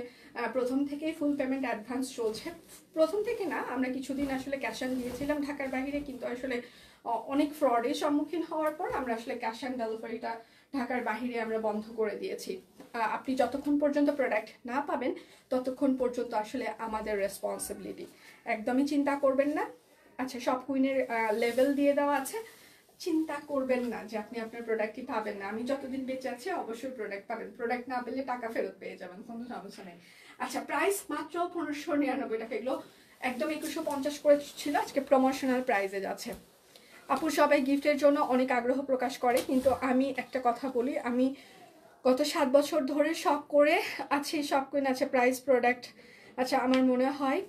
প্রথম থেকেই ফুল পেমেন্ট অ্যাডভান্স চলছে, প্রথম থেকে না, আমরা কিছুদিন আসলে ক্যাশ অন দিয়েছিলাম ঢাকার বাইরে, কিন্তু আসলে অনেক ফ্রডের সম্মুখীন হওয়ার পর আমরা আসলে ক্যাশ অন ডেলিভারিটা ঢাকার বাইরে আমরা বন্ধ করে দিয়েছি। আপনি যতক্ষণ পর্যন্ত প্রোডাক্ট না পাবেন ততক্ষণ পর্যন্ত আসলে আমাদের রেসপন্সিবিলিটি, একদমই চিন্তা করবেন না। আচ্ছা সব কুইনের লেভেল দিয়ে দেওয়া আছে, চিন্তা করবেন না যে আপনি আপনার প্রোডাক্টই পাবেন না, আমি যতদিন বেঁচে আছি অবশ্যই প্রোডাক্ট পাবেন, প্রোডাক্ট না পেলে টাকা ফেরত পেয়ে যাবেন, কোনো সমস্যা নেই। আচ্ছা প্রাইস মাত্র 1599 টাকা, এগুলো একদম 2150 করে ছিল, আজকে প্রমোশনাল প্রাইসে যাচ্ছে। আপু সবাই গিফটের জন্য অনেক আগ্রহ প্রকাশ করে, কিন্তু আমি একটা কথা বলি, আমি গত 7 বছর ধরে শখ করে আছি, সব কুইন আছে প্রাইস প্রোডাক্ট, আচ্ছা আমার মনে হয়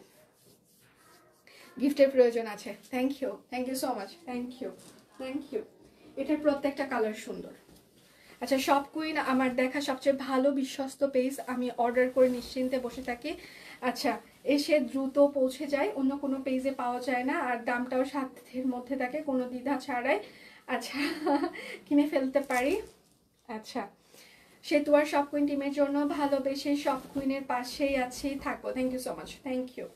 গিফটের প্রয়োজন আছে। Thank you so much, thank you. এটার প্রত্যেকটা কালার সুন্দর। আচ্ছা সব কুইন আমার দেখা সবচেয়ে ভালো বিশ্বস্ত পেজ, আমি অর্ডার করে নিশ্চিন্তে বসে থাকি, আচ্ছা এসে দ্রুত পৌঁছে যায়, অন্য কোনো পেজে পাওয়া যায় না, আর দামটাও সাধ্যের মধ্যে থাকে, কোনো দ্বিধা ছাড়াই আচ্ছা কিনে ফেলতে পারি। আচ্ছা সেতু আর সব কুইন টিমের জন্য ভালোবেসে সব কুইনের পাশেই আছি, থাকবো, thank you so much, thank you.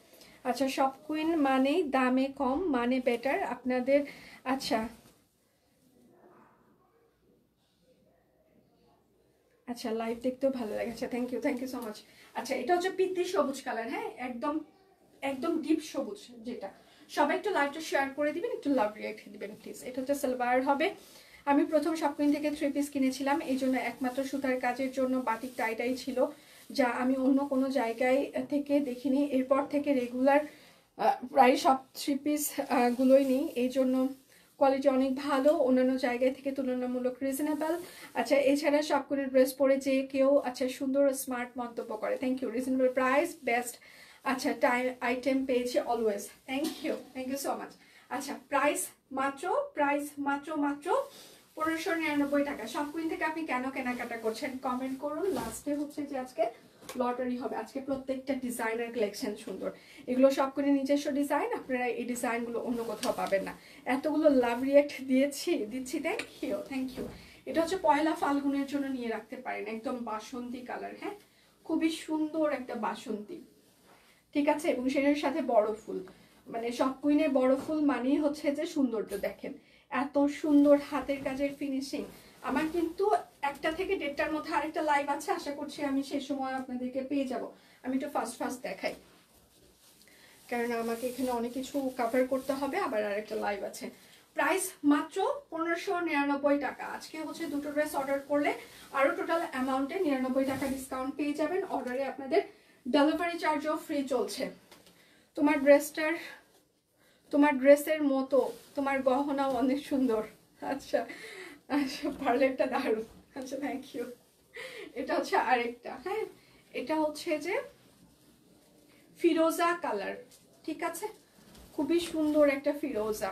আচ্ছা সব কুইন মানেই দামে কম, মানে বেটার আপনাদের। আচ্ছা আচ্ছা লাইভ দেখতেও ভালো লাগে, আচ্ছা থ্যাংক ইউ সো মাচ। আচ্ছা এটা হচ্ছে পিত্তি সবুজ কালার, হ্যাঁ একদম একদম ডিপ সবুজ, যেটা সবাই একটু লাইভটা শেয়ার করে দিবেন, একটু লাভ রিয়াক্ট দিবেন প্লিজ। এটা হচ্ছে সালোয়ার হবে, আমি প্রথম সব কুইন থেকে 3 পিস কিনেছিলাম, এই জন্য একমাত্র সুতার কাজের জন্য বাটিক টাইটাই ছিল, যা আমি অন্য কোনো জায়গায় থেকে দেখিনি। এরপর থেকে রেগুলার প্রায় সব 3 পিস গুলোই নিই, এই জন্য কোয়ালিটি অনেক ভালো, অন্যান্য জায়গায় থেকে তুলনামূলক রিজনেবল। আচ্ছা এছাড়া সব করে ড্রেস পরে যে কেউ আচ্ছা সুন্দর স্মার্ট মন্তব্য করে, thank you. Reasonable price, best আচ্ছা টাইম আইটেম পেয়েছি always, thank you so much. আচ্ছা প্রাইস মাত্র 1599 টাকা। সব কুইন থেকে আপনি কেন কেনাকাটা করছেন কমেন্ট করুন। লাস্টে হচ্ছে যে আজকে লটারি হবে, আজকে প্রত্যেকটা ডিজাইনার কালেকশন সুন্দর, এগুলো সব করে নিজস্ব ডিজাইন, আপনারা এই ডিজাইনগুলো অন্য কোথাও পাবেন না। এতগুলো লাভ রিয়াক্ট দিচ্ছি, থ্যাংক ইউ। এটা হচ্ছে পয়লা ফাল্গুনের জন্য নিয়ে রাখতে পারেন, একদম বাসন্তী কালার, হ্যাঁ খুবই সুন্দর একটা বাসন্তী, ঠিক আছে, এবং সেটার সাথে বড় ফুল, মানে সব কুইনের বড় ফুল মানেই হচ্ছে যে সৌন্দর্য। দেখেন এত সুন্দর হাতের কাজের ফিনিশিং। আমার কিন্তু 1টা থেকে 1:30টার মধ্যে আরেকটা লাইভ আছে, আশা করছি আমি সেই সময় আপনাদেরকে পেয়ে যাব। আমি একটু ফাস্ট দেখাই, কারণ আমাকে এখানে অনেক কিছু কভার করতে হবে, আবার আরেকটা লাইভ আছে। প্রাইস মাত্র 1599 টাকা। আজকে হচ্ছে দুটো ড্রেস অর্ডার করলে আরো টোটাল অ্যামাউন্টে 99 টাকা ডিসকাউন্ট পেয়ে যাবেন। অর্ডারে আপনাদের ডেলিভারি চার্জও ফ্রি চলছে। তোমার ড্রেসের মতো তোমার গহনাও অনেক সুন্দর। আচ্ছা আচ্ছা, পার্লারটা দারুণ। আচ্ছা থ্যাংক ইউ। এটা হচ্ছে আরেকটা, হ্যাঁ এটা হচ্ছে যে ফিরোজা কালার, ঠিক আছে, খুবই সুন্দর একটা ফিরোজা।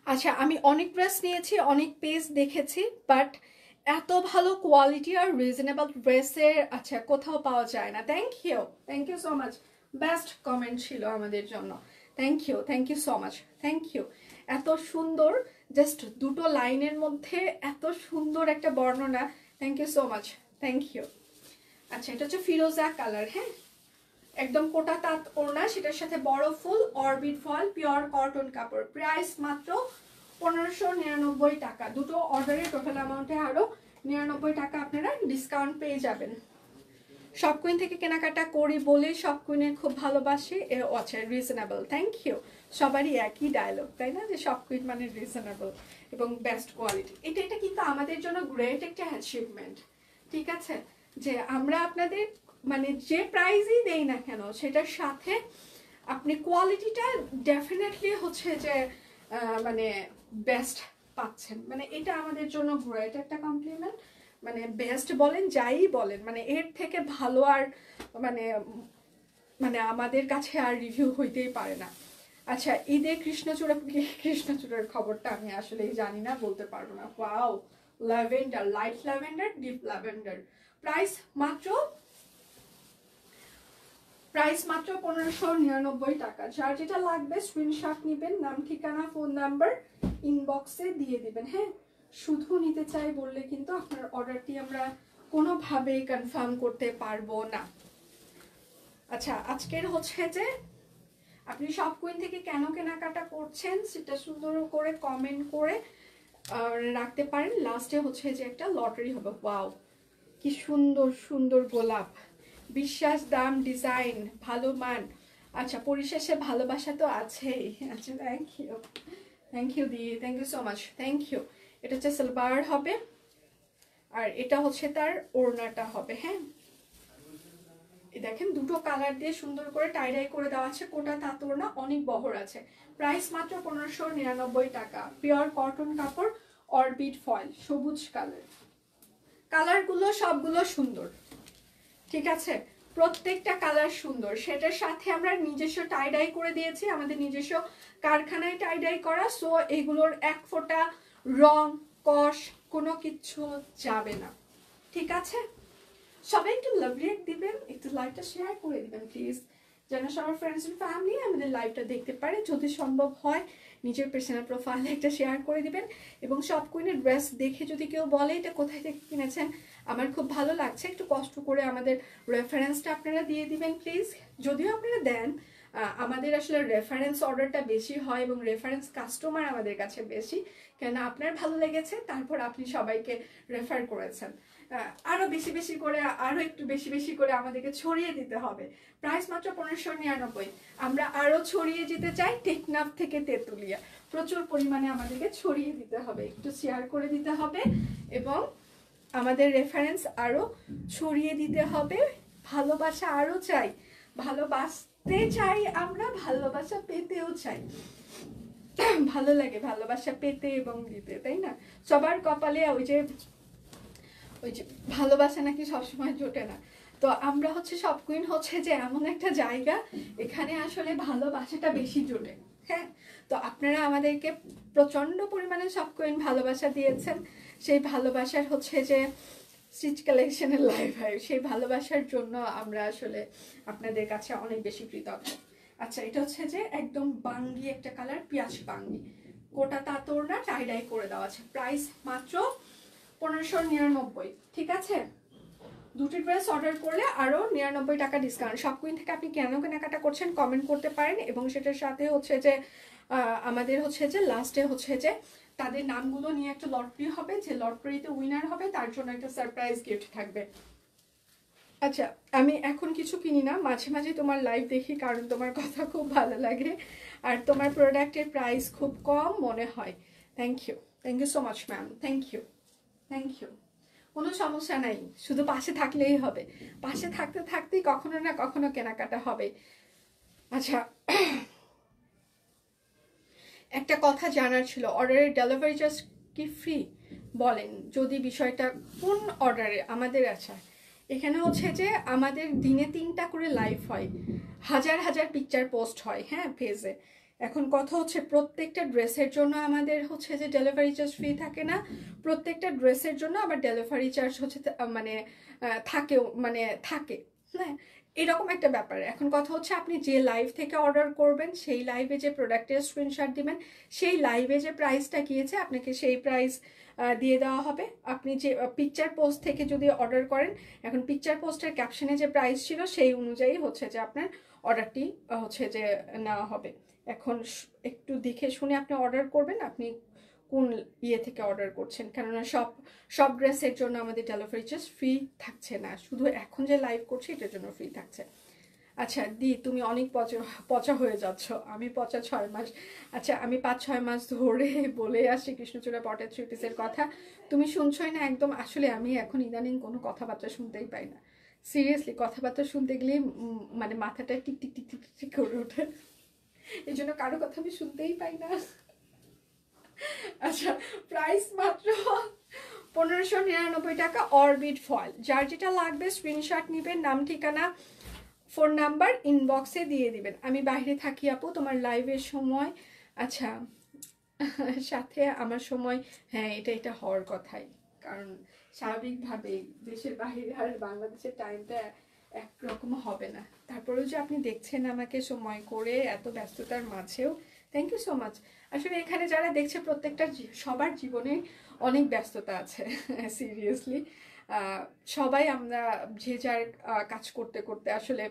আচ্ছা আমি অনেক ড্রেস নিয়েছি, অনেক পেজ দেখেছি, বাট এত ভালো কোয়ালিটি আর রিজনেবল ড্রেসের আচ্ছা কোথাও পাওয়া যায় না। Thank you so much, best comment ছিল আমাদের জন্য। Thank you so much, thank you. এত সুন্দর, জাস্ট দুটো লাইনের মধ্যে এত সুন্দর একটা বর্ণনা। Thank you so much, thank you. আচ্ছা এটা হচ্ছে ফিরোজা কালার, হ্যাঁ একদম কোটা তাঁত ওড়না, সেটার সাথে বড় ফুল অরবিট ফল, পিওর কটন কাপড়। প্রাইস মাত্র 1599 টাকা। দুটো অর্ডারের টোটাল অ্যামাউন্টে আরো 99 টাকা আপনারা ডিসকাউন্ট পেয়ে যাবেন। সব কুইন থেকে কেনাকাটা করি বলে সব কুইনের খুব ভালোবাসি। আচ্ছা রিজনেবল, থ্যাংক ইউ। সবারই একই ডায়লগ তাই না, যে সব কুইন মানে রিজনেবল এবং বেস্ট কোয়ালিটি। এটা কিন্তু আমাদের জন্য গ্রেট একটা অ্যাচিভমেন্ট, ঠিক আছে, যে আমরা আপনাদের মানে যে প্রাইজই দেই না কেন সেটার সাথে আপনি কোয়ালিটিটা ডেফিনেটলি হচ্ছে যে মানে বেস্ট পাচ্ছেন। মানে এটা আমাদের জন্য গ্রেট একটা কমপ্লিমেন্ট। মানে বেস্ট বলেন যাই বলেন, মানে এর থেকে ভালো আর মানে মানে আমাদের কাছে আর রিভিউ হইতেই পারে না। আচ্ছা ঈদে কৃষ্ণচূড়ার খবরটা আমি আসলে জানি না, বলতে পারবো না। Wow, lavender, light lavender, deep lavender. Price মাত্র 1599 টাকা। যার যেটা লাগবে স্ক্রিনশট নেবেন, নাম ঠিকানা ফোন নাম্বার ইনবক্সে দিয়ে দিবেন। হ্যাঁ শুধু নিতে চাই বললে কিন্তু আপনার অর্ডারটি আমরা কোনোভাবেই কনফার্ম করতে পারবো না। আচ্ছা আজকের হচ্ছে যে আপনি সব কুইন থেকে কেন কেনাকাটা করছেন সেটা সুন্দর করে কমেন্ট করে রাখতে পারেন। লাস্টে হচ্ছে যে একটা লটারি হবে। ওয়াও কি সুন্দর সুন্দর গোলাপ, বিশ্বাস, দাম, ডিজাইন, ভালো মান। আচ্ছা পরিশেষে ভালোবাসা তো আছেই। আচ্ছা থ্যাংক ইউ দি, thank you so much, thank you. এটা হচ্ছে সালোয়ার হবে আর এটা হচ্ছে তার ওড়নাটা হবে। হ্যাঁ দেখেন দুটো কালার দিয়ে সুন্দর করে টাইডাই করে দেওয়া আছে, কোটা তাঁত ওড়না, অনেক বহর আছে। প্রাইস মাত্র 1599 টাকা। পিওর কটন কাপড়, অরবিট ফয়েল, সবুজ কালার। কালারগুলো সবগুলো সুন্দর, ঠিক আছে, প্রত্যেকটা কালার সুন্দর। সেটার সাথে আমরা নিজস্ব টাইডাই করে দিয়েছি, আমাদের নিজস্ব কারখানায় টাইডাই করা। সো এগুলোর এক ফোঁটা রং কষ কোনো কিছু যাবে না, ঠিক আছে। সবাই একটু লাভ রিয়েক্ট দিবেন, একটু লাইভটা শেয়ার করে দিবেন প্লিজ, যেন সবার ফ্রেন্ডস এন্ড ফ্যামিলি আমাদের লাইভটা দেখতে পারে। যদি সম্ভব হয় নিজের পার্সোনাল প্রোফাইলে একটা শেয়ার করে দিবেন। এবং সব কুইনের ড্রেস দেখে যদি কেউ বলে এটা কোথায় থেকে কিনেছেন, আমার খুব ভালো লাগছে, একটু কষ্ট করে আমাদের রেফারেন্সটা আপনারা দিয়ে দিবেন প্লিজ। যদিও আপনারা দেন, আমাদের আসলে রেফারেন্স অর্ডারটা বেশি হয় এবং রেফারেন্স কাস্টমার আমাদের কাছে বেশি, কেন আপনার ভালো লেগেছে তারপর আপনি সবাইকে রেফার করেছেন। আরো বেশি করে, আরো একটু বেশি করে আমাদেরকে ছড়িয়ে দিতে হবে। প্রাইস মাত্র 1599। আমরা আরো ছড়িয়ে যেতে চাই, টেকনাফ থেকে তেতুলিয়া প্রচুর পরিমাণে আমাদেরকে ছড়িয়ে দিতে হবে, একটু শেয়ার করে দিতে হবে এবং আমাদের রেফারেন্স আরো ছড়িয়ে দিতে হবে। ভালোবাসা আরো চাই, ভালোবাসতে চাই আমরা, ভালোবাসা পেতেও চাই। ভালো লাগে ভালোবাসা পেতে এবং দিতে, তাই না? সবার কপালে ওই যে ভালোবাসা নাকি সবসময় জোটে না। তো আমরা হচ্ছে সব কুইন হচ্ছে যে এমন একটা জায়গা, এখানে আসলে ভালোবাসাটা বেশি জোটে। হ্যাঁ তো আপনারা আমাদেরকে প্রচন্ড পরিমাণে সব কুইন ভালোবাসা দিয়েছেন। সেই ভালোবাসার হচ্ছে যে স্টিচ কালেকশনের লাইভ হয়, সেই ভালোবাসার জন্য আমরা আসলে আপনাদের কাছে অনেক বেশি কৃতজ্ঞ। আচ্ছা এটা হচ্ছে যে একদম বাঙ্গি একটা কালার, পিয়াজ বাঙ্গি, কোটা তাঁত ওড়না, টাইডাই করে দেওয়া আছে। প্রাইস মাত্র 1599, ঠিক আছে। দুটি ড্রেস অর্ডার করলে আরও 99 টাকা ডিসকাউন্ট। শপ কুইন থেকে আপনি কেন কেনাকাটা করছেন কমেন্ট করতে পারেন, এবং সেটার সাথে হচ্ছে যে আমাদের হচ্ছে যে লাস্টে হচ্ছে যে তাদের নামগুলো নিয়ে একটা লটারি হবে, যে লটারিতে উইনার হবে তার জন্য একটা সারপ্রাইজ গিফট থাকবে। আচ্ছা, আমি এখন কিছু কিনি না, মাঝে মাঝে তোমার লাইভ দেখি, কারণ তোমার কথা খুব ভালো লাগে আর তোমার প্রোডাক্টের প্রাইস খুব কম মনে হয়। Thank you so much ma'am, thank you. কোনো সমস্যা নাই, শুধু পাশে থাকলেই হবে, পাশে থাকতে থাকতেই কখনো না কখনো কেনাকাটা হবে। আচ্ছা, একটা কথা জানার ছিল, অর্ডারের ডেলিভারি চার্জ কি ফ্রি বলেন যদি বিষয়টা কোন অর্ডারে আমাদের? আচ্ছা, এখানে হচ্ছে যে আমাদের দিনে 3টা করে লাইভ হয়, হাজার হাজার পিকচার পোস্ট হয় হ্যাঁ পেজে। এখন কথা হচ্ছে প্রত্যেকটা ড্রেসের জন্য আমাদের হচ্ছে যে ডেলিভারি চার্জ ফ্রি থাকে না, প্রত্যেকটা ড্রেসের জন্য আবার ডেলিভারি চার্জ হচ্ছে মানে থাকে হ্যাঁ, এরকম একটা ব্যাপার। এখন কথা হচ্ছে আপনি যে লাইভ থেকে অর্ডার করবেন, সেই লাইভে যে প্রোডাক্টের স্ক্রিনশট দিবেন, সেই লাইভে যে প্রাইসটা গিয়েছে আপনাকে সেই প্রাইস দিয়ে দেওয়া হবে। আপনি যে পিকচার পোস্ট থেকে যদি অর্ডার করেন, এখন পিকচার পোস্টের ক্যাপশনে যে প্রাইস ছিল সেই অনুযায়ী হচ্ছে যে আপনার অর্ডারটি হচ্ছে যে নেওয়া হবে। এখন একটু দেখে শুনে আপনি অর্ডার করবেন, আপনি কোন ইয়ে থেকে অর্ডার করছেন, কেননা সব ড্রেসের জন্য আমাদের ডেলিভারি চার্জ ফ্রি থাকছে না, শুধু এখন যে লাইভ করছি এটার জন্য ফ্রি থাকছে। আচ্ছা দি, তুমি অনেক পচা হয়ে যাচ্ছ। আমি পচা 6 মাস, আচ্ছা আমি 5-6 মাস ধরে বলে আসছি কৃষ্ণচূড়া পটের থ্রি পিসের কথা, তুমি শুনছই না একদম। আসলে আমি এখন ইদানিং কোনো কথাবার্তা শুনতেই পাই না, সিরিয়াসলি কথাবার্তা শুনতে গেলেই মানে মাথাটা tick tick tick tick tick করে ওঠে, এই জন্য কারো কথা আমি শুনতেই পাই না। আচ্ছা, প্রাইস মাত্র 1599 টাকা অরবিট ফয়েল। যার যেটা লাগবে স্ক্রিনশট নেবেন, নাম ঠিকানা ফোন নাম্বার ইনবক্সে দিয়ে দিবেন। আমি বাইরে থাকি আপু, তোমার লাইভের সময় আচ্ছা সাথে আমার সময়, হ্যাঁ এটা হওয়ার কথাই, কারণ স্বাভাবিকভাবেই দেশের বাইরে আর বাংলাদেশের টাইমটা একরকম হবে না। তারপরেও যে আপনি দেখছেন আমাকে সময় করে এত ব্যস্ততার মাঝেও, থ্যাংক ইউ সো মাচ। আসলে এখানে যারা দেখছে প্রত্যেকটা সবার জীবনে অনেক ব্যস্ততা আছে সিরিয়াসলি। সবাই আমরা যে যার কাজ করতে করতে আসলে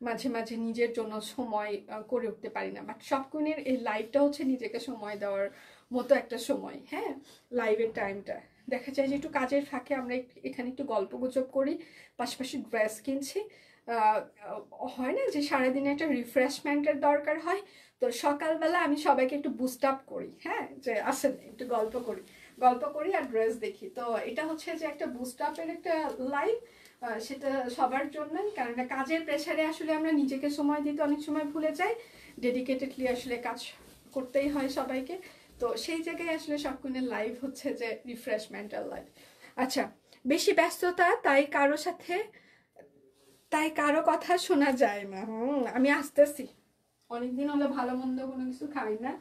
মাঝে মাঝে নিজের জন্য সময় করে উঠতে পারি না, বাট শপ কুইনের এই লাইভটা হচ্ছে নিজেকে সময় দেওয়ার মতো একটা সময়। হ্যাঁ, লাইভের টাইমটা দেখা যায় যে একটু কাজের ফাঁকে আমরা এখানে একটু গল্প গুজব করি, পাশাপাশি ড্রেস কিনছি, হয় না যে সারাদিনে একটা রিফ্রেশমেন্টের দরকার হয়, তো সকালবেলা আমি সবাইকে একটু বুস্ট আপ করি, হ্যাঁ যে আসেন একটু গল্প করি আর ড্রেস দেখি। তো এটা হচ্ছে যে একটা বুস্ট আপের একটা লাইভ, সেটা সবার জন্যই, কারণ কাজের প্রেসারে আসলে আমরা নিজেকে সময় দিতে অনেক সময় ভুলে যাই, ডেডিকেটেডলি আসলে কাজ করতেই হয় সবাইকে। তো সেই জায়গায় আসলে সব কুইনের লাইভ হচ্ছে যে রিফ্রেশমেন্টাল লাইফ। আচ্ছা, বেশি ব্যস্ততা তাই কারো কথা শোনা যায় না। আমি আসতেছি, অনেকদিন হলো ভালো মন্দ কোনো কিছু খাই না,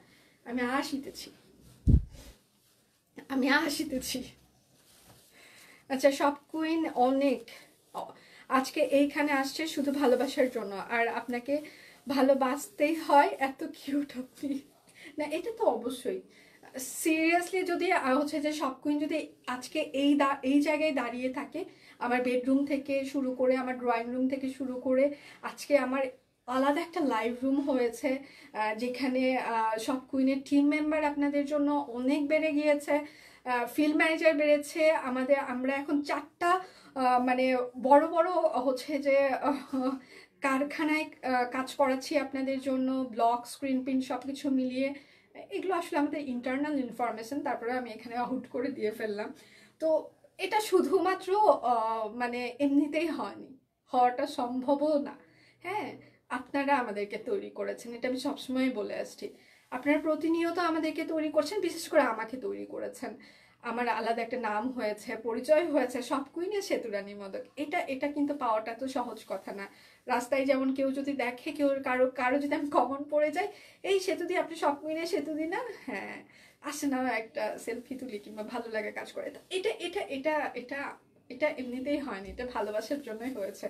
আমি আসিতেছি। আচ্ছা, শপ কুইন অনেক আজকে এইখানে আসছে শুধু ভালোবাসার জন্য, আর আপনাকে ভালোবাসতেই হয়, এত কিউট আপনি। না এটা তো অবশ্যই, সিরিয়াসলি যদি হচ্ছে যে শপ কুইন যদি আজকে এই জায়গায় দাঁড়িয়ে থাকে, আমার বেডরুম থেকে শুরু করে আমার ড্রয়িং রুম থেকে শুরু করে আজকে আমার আলাদা একটা লাইভ রুম হয়েছে, যেখানে শপ কুইনের টিম মেম্বার আপনাদের জন্য অনেক বেড়ে গিয়েছে, ফিল্ড ম্যানেজার বেড়েছে আমরা এখন 4টা মানে বড় বড় হচ্ছে যে কারখানায় কাজ করাচ্ছি আপনাদের জন্য, ব্লগ স্ক্রিন প্রিন্ট সব কিছু মিলিয়ে। এগুলো আসলে আমাদের ইন্টারনাল ইনফরমেশন, তারপরে আমি এখানে আউট করে দিয়ে ফেললাম। তো এটা শুধুমাত্র মানে এমনিতেই হয়নি, হওয়াটা সম্ভবও না। হ্যাঁ, আপনারা আমাদেরকে তৈরি করেছেন, এটা আমি সবসময় বলে আসছি। আপনারা প্রতিনিয়ত আমাদেরকে তৈরি করছেন, বিশেষ করে আমাকে তৈরি করেছেন। আমার আলাদা একটা নাম হয়েছে, পরিচয় হয়েছে, সব কুইনের সেতুরানী মদক। এটা কিন্তু পাওয়াটা তো সহজ কথা না। রাস্তায় যেমন কেউ যদি দেখে, কারো যদি আমি কমন পড়ে যাই, এই সেতু দিয়ে আপনি সব কুইনের সেতু দিন না, হ্যাঁ আসে না একটা সেলফি তুলি কিংবা ভালো লাগে কাজ করে। এটা এটা এটা এটা এটা এমনিতেই হয়নি, এটা ভালোবাসার জন্যই হয়েছে।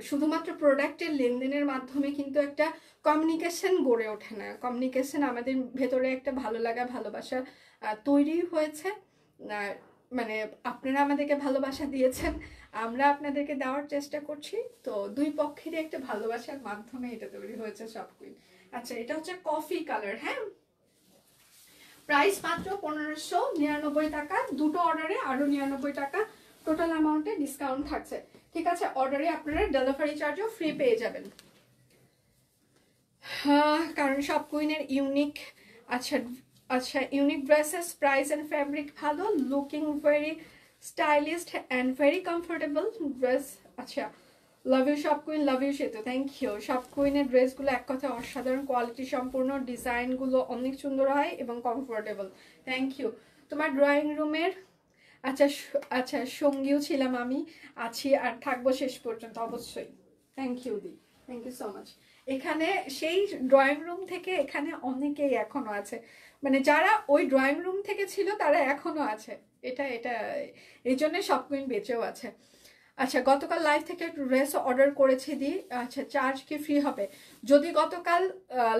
শুধুমাত্র প্রোডাক্টের লেনদেনের মাধ্যমে কিন্তু একটা কমিউনিকেশন গড়ে ওঠে না, কমিউনিকেশন আমাদের ভেতরে একটা ভালো লাগা ভালোবাসা তৈরি হয়েছে। মানে আপনারা আমাদেরকে ভালোবাসা দিয়েছেন, আমরা আপনাদেরকে দেওয়ার চেষ্টা করছি, তো দুই পক্ষেরই একটা ভালোবাসার মাধ্যমে এটা তৈরি হয়েছে শপ কুইন। আচ্ছা, এটা হচ্ছে কফি কালার। হ্যাঁ, প্রাইস মাত্র 1599 টাকা, দুটো অর্ডারে আরো 99 টাকা টোটাল অ্যামাউন্টে ডিসকাউন্ট থাকছে। ঠিক আছে, অর্ডারে আপনারা ডেলিভারি চার্জও ফ্রি পেয়ে যাবেন। কারণ শপ কুইনের ইউনিক, আচ্ছা আচ্ছা, unique dresses, price and fabric ভালো, looking very stylist and very comfortable dress. আচ্ছা, love you shop Queen, love you Setu, thank you. Shop কুইনের ড্রেসগুলো এক কথা অসাধারণ, কোয়ালিটি সম্পূর্ণ, ডিজাইনগুলো অনেক সুন্দর হয় এবং কমফোর্টেবল। Thank you. তোমার ড্রয়িং রুমের আচ্ছা আচ্ছা সঙ্গীও ছিলাম আমি, আছি আর থাকবো শেষ পর্যন্ত অবশ্যই। থ্যাংক ইউ দি, থ্যাংক ইউ সো মাচ। এখানে সেই ড্রয়িং রুম থেকে এখানে অনেকেই এখনো আছে, মানে যারা ওই ড্রয়িং রুম থেকে ছিল তারা এখনো আছে। এটা এটা এই জন্য শপ কুইন বেঁচেও আছে। আচ্ছা, গতকাল লাইভ থেকে একটু ড্রেস অর্ডার করেছি দি। আচ্ছা, চার্জ কি ফ্রি হবে? যদি গতকাল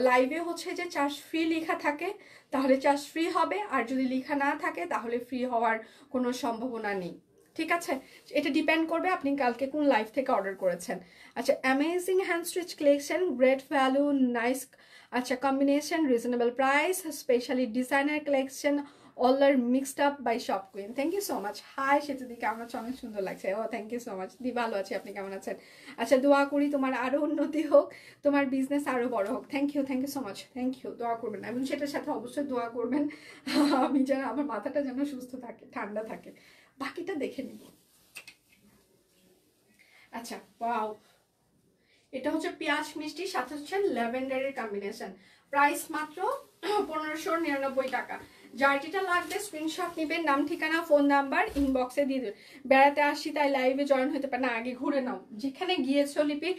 লাইভে হচ্ছে যে চার্জ ফ্রি লেখা থাকে তাহলে চার্জ ফ্রি হবে, আর যদি লেখা না থাকে তাহলে ফ্রি হওয়ার কোনো সম্ভাবনা নেই। ঠিক আছে, এটা ডিপেন্ড করবে আপনি কালকে কোন লাইভ থেকে অর্ডার করেছেন। আচ্ছা, amazing hand stitch collection, great value, nice, আচ্ছা combination, reasonable price, specially designer collection, all are mixed up by shop queen. Thank you so much. Hi সেতুদি, কেমন আছো? অনেক সুন্দর লাগছে। ও থ্যাংক ইউ সো মাচ দি, ভালো আছি, আপনি কেমন আছেন? আচ্ছা, দোয়া করি তোমার আরো উন্নতি হোক, তোমার বিজনেস আরো বড় হোক। Thank you so much, thank you. দোয়া করবেন এবং সেটার সাথে অবশ্যই দোয়া করবেন আমি যেন, আমার মাথাটা যেন সুস্থ থাকে, ঠান্ডা থাকে। বাকিটা দেখে নিব। আচ্ছা, ওয়াও, এটা হচ্ছে পেঁয়াজ মিষ্টি, সাথে হচ্ছে ল্যাভেন্ডারের কম্বিনেশন। প্রাইস মাত্র 1599 টাকা। যার যেটা লাগবে স্ক্রিনশট নেবেন, নাম ঠিকানা ফোন নাম্বার ইনবক্সে দিয়ে দেবেন। বেড়াতে আসি তাই লাইভে জয়েন হতে পারে না, আগে ঘুরে নাও। যেখানে গিয়েছো লিপি,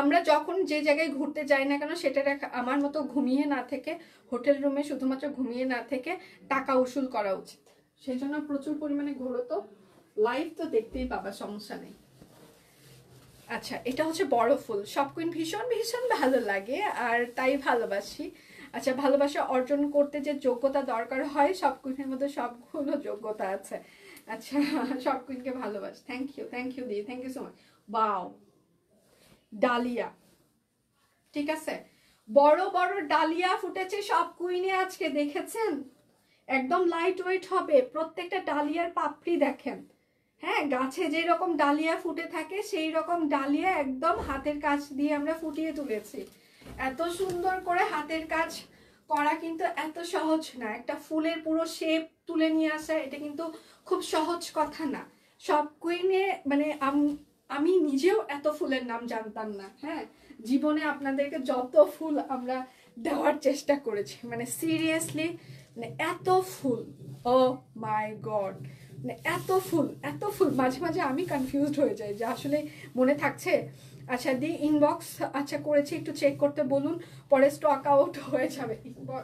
আমরা যখন যে জায়গায় ঘুরতে যাই না কেন সেটা আমার মতো ঘুমিয়ে না থেকে, হোটেল রুমে শুধুমাত্র ঘুমিয়ে না থেকে টাকা উসুল করা উচিত। সেই জন্য প্রচুর পরিমাণে ঘোরো, তো লাইভ তো দেখতেই পাবা, সমস্যা নেই। আচ্ছা, এটা হচ্ছে বড় ফুল। শপ কুইন ভীষণ ভীষণ ভালো লাগে আর তাই ভালোবাসি। আচ্ছা, ভালোবাসা অর্জন করতে যে যোগ্যতা দরকার হয়, শপ কুইনের মধ্যে সবগুলো যোগ্যতা আছে। আচ্ছা, শপ কুইনকে ভালোবাসি। থ্যাংক ইউ দি, থ্যাংক ইউ সো মাচ। বাও, ডালিয়া, ঠিক আছে, বড় বড় ডালিয়া ফুটেছে শপ কুইনে আজকে, দেখেছেন? একদম লাইট ওয়েট হবে প্রত্যেকটা ডালিয়ার পাপড়ি, দেখেন। হ্যাঁ, গাছে যেরকম ডালিয়া ফুটে থাকে সেই রকম ডালিয়া একদম হাতের কাজ দিয়ে আমরা ফুটিয়ে তুলেছি। এত সুন্দর করে হাতের কাজ করা কিন্তু এত সহজ না। একটা ফুলের পুরো শেপ তুলে নিয়ে আসা এটা কিন্তু খুব সহজ কথা না। সব কুইনে মানে আমি নিজেও এত ফুলের নাম জানতাম না। হ্যাঁ, জীবনে আপনাদেরকে যত ফুল আমরা দেওয়ার চেষ্টা করেছি, মানে সিরিয়াসলি, মানে এত ফুল, ও মাই গড, মানে এত ফুল মাঝে মাঝে আমি কনফিউজড হয়ে যাই যে আসলে মনে থাকছে। আচ্ছা দি, ইনবক্স আচ্ছা করেছি, একটু চেক করতে বলুন, পরে স্টক আউট হয়ে যাবে।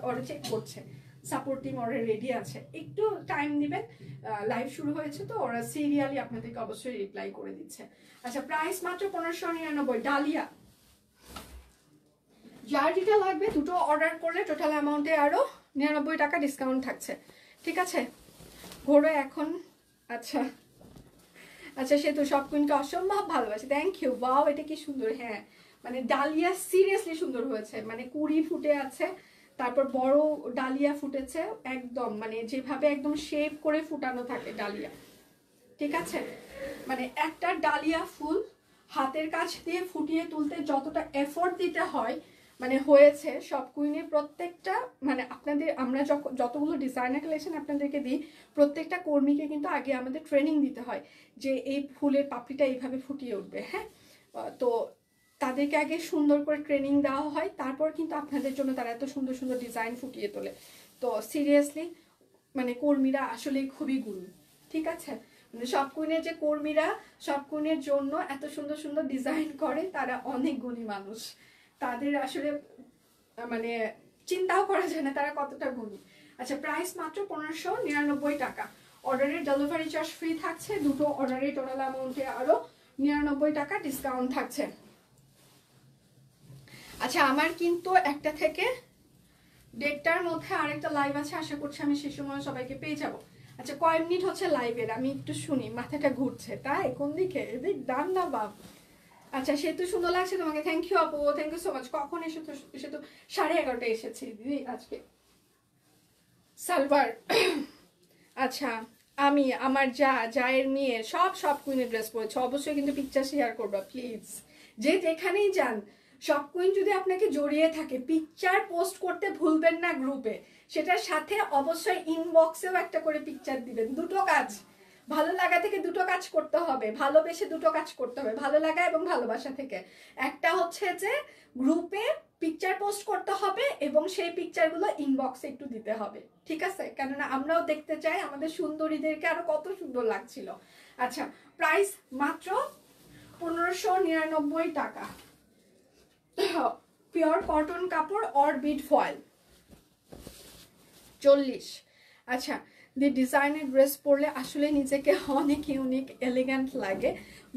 ওরা চেক করছে, সাপোর্ট টিম ওরা রেডি আছে, একটু টাইম দিবেন। লাইভ শুরু হয়েছে তো ওরা সিরিয়ালি আপনাদেরকে অবশ্যই রিপ্লাই করে দিচ্ছে। আচ্ছা, প্রাইস মাত্র 1599। ডালিয়া, যার যেটা লাগবে দুটো অর্ডার করলে টোটাল অ্যামাউন্টে আরো 99 টাকা ডিসকাউন্ট থাকছে। ঠিক আছে, ঘোরো এখন। আচ্ছা আচ্ছা, সে তো সব কুইনকে অসম্ভব ভালোবাসে, থ্যাংক ইউ। ওয়াও, এটা কি সুন্দর। হ্যাঁ, মানে ডালিয়া সিরিয়াসলি সুন্দর হয়েছে, মানে কুড়ি ফুটে আছে, তারপর বড় ডালিয়া ফুটেছে, একদম মানে যেভাবে একদম শেপ করে ফুটানো থাকে ডালিয়া। ঠিক আছে, মানে একটা ডালিয়া ফুল হাতের কাছ দিয়ে ফুটিয়ে তুলতে যতটা এফোর্ট দিতে হয়, মানে হয়েছে সব কুইনের প্রত্যেকটা, মানে আপনাদের আমরা যতগুলো ডিজাইনার কালেকশন আপনাদেরকে দিই, প্রত্যেকটা কর্মীকে কিন্তু আগে আমাদের ট্রেনিং দিতে হয় যে এই ফুলের পাপড়িটা এইভাবে ফুটিয়ে উঠবে। হ্যাঁ, তো তাদেরকে আগে সুন্দর করে ট্রেনিং দেওয়া হয়, তারপর কিন্তু আপনাদের জন্য তারা এত সুন্দর সুন্দর ডিজাইন ফুটিয়ে তোলে। তো সিরিয়াসলি মানে কর্মীরা আসলে খুবই গুণ। ঠিক আছে, মানে সব কুইনের যে কর্মীরা সব কুইনের জন্য এত সুন্দর সুন্দর ডিজাইন করে, তারা অনেক গুণী মানুষ। তাদের আসলে মানে চিন্তাও করা যায় না তারা কতটা গুণী। আচ্ছা, প্রাইস মাত্র 1599 টাকা। অর্ডারের ডেলিভারি চার্জ ফ্রি থাকছে, দুটো অর্ডারের টোটাল অ্যামাউন্টে আরো 99 টাকা ডিসকাউন্ট থাকছে। আচ্ছা, আমার কিন্তু 1টা থেকে 1:30টার মধ্যে আরেকটা লাইভ আছে, আশা করছি আমি সেই সময় সবাইকে পেয়ে যাব। আচ্ছা কয় মিনিট হচ্ছে লাইভের আমি একটু শুনি, মাথাটা ঘুরছে। তাই কোন দিকে? এদিক, ডান না বাম? আচ্ছা সে তো সুন্দর লাগছে তোমাকে, থ্যাংক ইউ আপু, থ্যাংক ইউ সো মাচ। কখন এসে তো, এসে তো 11:30 এসেছি দিদি আজকে। সালভার আচ্ছা আমি আমার জায়ের মেয়ে সব কুইনের ড্রেস পরেছে, অবশ্যই কিন্তু পিকচার শেয়ার করবা প্লিজ। যে যেখানেই যান সব কুইন যদি আপনাকে জড়িয়ে থাকে পিকচার পোস্ট করতে ভুলবেন না গ্রুপে, সেটার সাথে অবশ্যই ইনবক্সেও একটা করে পিকচার দিবেন। দুটো কাজ, ভালো লাগা থেকে দুটো কাজ করতে হবে, ভালোবেসে দুটো কাজ করতে হবে, ভালো লাগা এবং ভালোবাসা থেকে। একটা হচ্ছে যে গ্রুপে পিকচার পোস্ট করতে হবে এবং সেই পিকচারগুলো ইনবক্সে একটু দিতে হবে, ঠিক আছে? কেননা আমরাও দেখতে চাই আমাদের সুন্দরীদেরকে আরো কত সুন্দর লাগছিল। আচ্ছা প্রাইস মাত্র 1599 টাকা, পিওর কটন কাপড় অরবিট ফয়েল 40। আচ্ছা দি ডিজাইনের ড্রেস পরলে আসলে নিজেকে অনেক ইউনিক এলিগ্যান্ট লাগে,